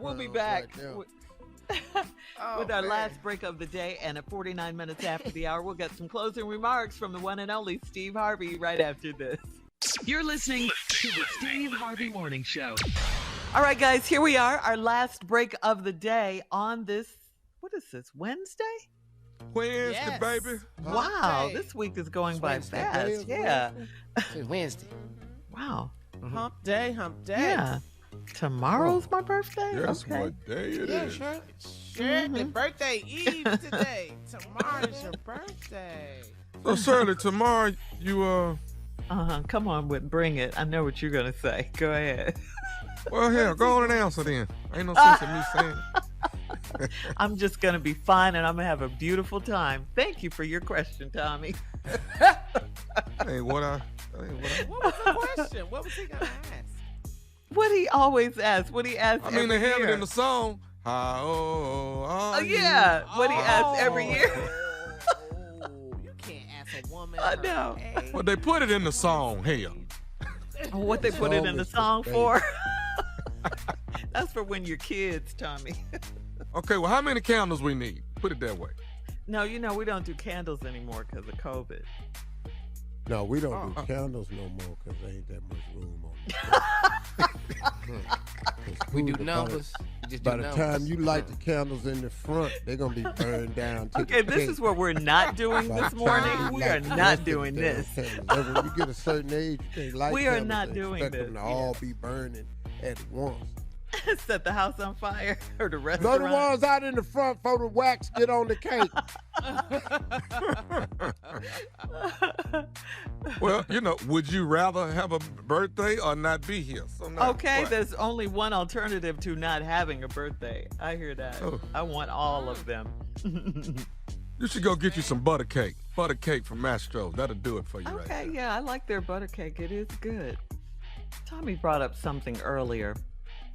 We'll be back with our last break of the day, and at 49 minutes after the hour, we'll get some closing remarks from the one and only Steve Harvey right after this. You're listening to the Steve Harvey Morning Show. All right, guys, here we are, our last break of the day on this, what is this, Wednesday? Wednesday, baby. Wow, this week is going by fast. Yeah. It's Wednesday. Wow. Hump day. Yeah. Tomorrow's my birthday? Guess okay. what day it is? Sure, the birthday eve today. Tomorrow is your birthday. So, Shirley, tomorrow you, come on, bring it. I know what you're going to say. Go ahead. Well, hell, go on and answer then. Ain't no sense in me saying it. I'm just going to be fine, and I'm going to have a beautiful time. Thank you for your question, Tommy. What was the question? What was he going to ask? What he always asks. What he asks I mean, they have year. it in the song. How are you? Yeah, what he asks every year. You can't ask a woman. I know. Well, they put it in the song, hell. What they put it in the song for? That's for when you're kids, Tommy. Okay, well, how many candles we need? Put it that way. No, we don't do candles anymore because of COVID. No, we don't do candles no more because there ain't that much room on the We do numbers. By the time you light the candles in the front, they're going to be burned down. Okay, this is what we're not doing this morning. We are not doing this. When you get a certain age, you can't light We candles are not and doing expect this. them to all be burning at once. Set the house on fire or the No, restaurant. the ones out in the front for the wax get on the cake. Well, would you rather have a birthday or not be here? So now, Okay, what? there's only one alternative to not having a birthday. I hear that. Oh. I want all of them. You should go get you some butter cake. Butter cake from Mastro's. That'll do it for you right Okay, there. yeah, I like their butter cake. It is good. Tommy brought up something earlier.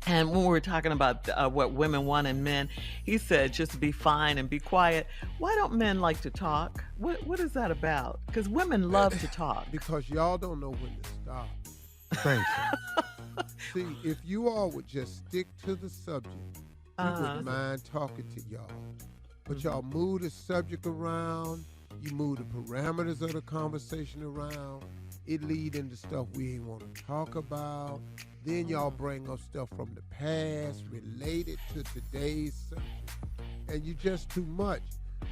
And when we were talking about what women want in men, he said just be fine and be quiet. Why don't men like to talk? What is that about? Because women love to talk. Because y'all don't know when to stop. Thank you. See, if you all would just stick to the subject, we wouldn't mind talking to y'all. But y'all move the subject around, you move the parameters of the conversation around, it lead into stuff we ain't want to talk about. Then y'all bring up stuff from the past related to today's subject. And you just too much.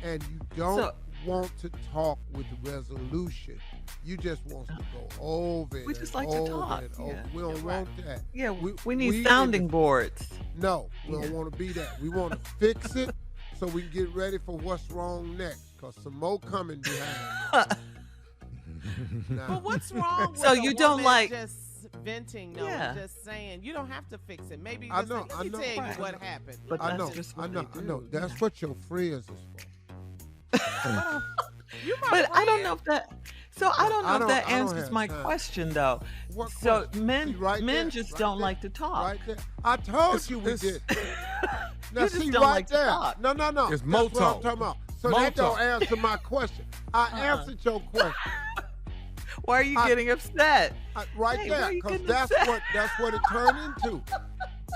And you don't want to talk with resolution. You just want to go over it. We just like to talk. Yeah. We don't want that. Yeah, we need sounding boards. No, we don't want to be that. We want to fix it so we can get ready for what's wrong next. Because some more coming behind. But what's wrong with So you don't like just venting, just saying you don't have to fix it. Maybe I just know, let me tell you what happened. But I know, that's just what I know, they I do. know. That's what your friends is for. But I don't know if that. So I don't know if that I don't answers have my time. question though. What So question? men See, right there, just right don't there, like to talk. Right there. I told you we did. Now You just see don't right like to there. talk. No. It's That's mo what I'm talk. talking about. So that don't answer my question. I answered your question. Why are you getting upset? Right there, because that's what it turned into.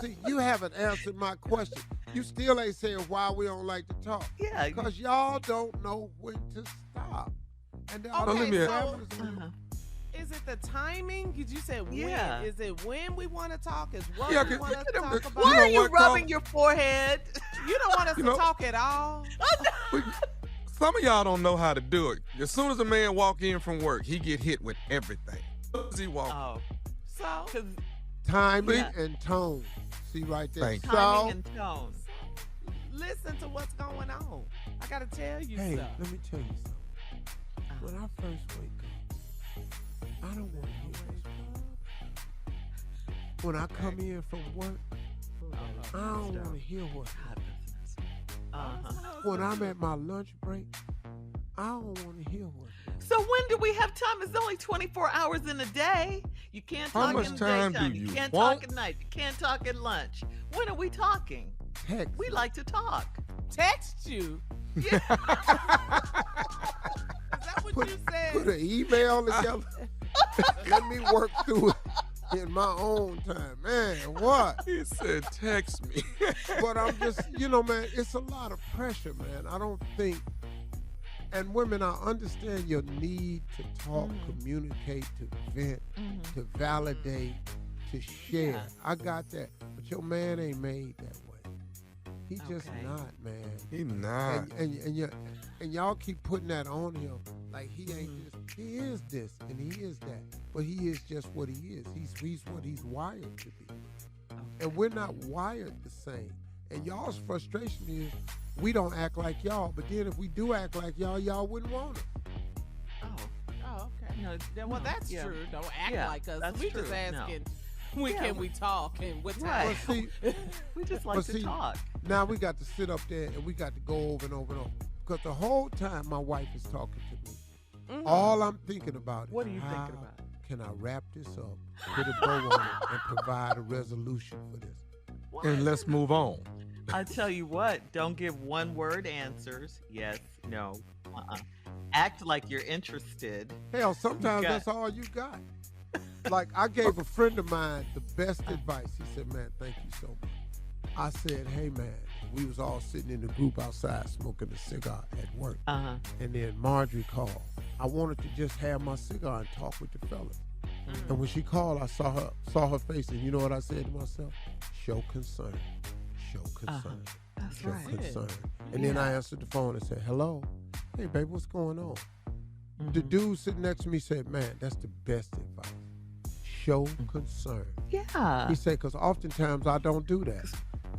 See, you haven't answered my question. You still ain't saying why we don't like to talk. Yeah. Because y'all don't know when to stop. And is it the timing? Because you said when. Yeah. Is it when we want to talk? Is what we want to talk about? Why are you rubbing your forehead? You don't want us to talk at all? Some of y'all don't know how to do it. As soon as a man walk in from work, he get hit with everything. As soon as he walk. Oh. So? Timing and tone. See right there. Thank you. Timing and tone. Listen to what's going on. I got to tell you Hey, something. let me tell you something. When I first wake up, I don't want to hear this. When I come in from work, I don't want to hear what happens. When I'm at my lunch break, I don't want to hear what happens. So when do we have time? It's only 24 hours in a day. You can't talk in the daytime. You can't talk at night. You can't talk at lunch. When are we talking? Text. We like to talk. Text you? Yeah. Is that what you said? Put an email together. Let me work through it in my own time. Man, what? He said, text me. But I'm just, man, it's a lot of pressure, man. I don't think, and women, I understand your need to talk, communicate, to vent, to validate, to share. Yeah. I got that. But your man ain't made that way. He's just not, man. He not. And y'all keep putting that on him. Like he ain't this. He is this and he is that. But he is just what he is. He's what he's wired to be. And we're not wired the same. And y'all's frustration is we don't act like y'all. But then if we do act like y'all wouldn't want it. Oh, okay. Well, that's true. Don't act like us. That's We true. just asking, when can we talk and what time? Right. See, we just like to talk. Now we got to sit up there and we got to go over and over and over. Because the whole time my wife is talking to me, all I'm thinking about is what are you thinking about? Can I wrap this up, put a bow on it, and provide a resolution for this? What? And let's move on. I tell you what, don't give one-word answers. Yes, no, Act like you're interested. Hell, sometimes that's all you got. Like, I gave a friend of mine the best advice. He said, man, thank you so much. I said, hey, man, we was all sitting in the group outside smoking a cigar at work. And then Marjorie called. I wanted to just have my cigar and talk with the fellas. And when she called, I saw her face, and you know what I said to myself? Show concern. Show concern. That's show right. concern. And then I answered the phone and said, hello. Hey, baby, what's going on? The dude sitting next to me said, man, that's the best advice. Show concern. Yeah. He said, because oftentimes I don't do that.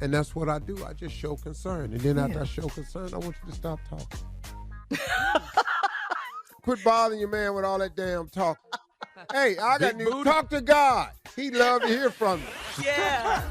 And that's what I do. I just show concern. And then after I show concern, I want you to stop talking. Quit bothering your man with all that damn talk. Hey, I got news. Talk to God. He'd love to hear from you. Yeah.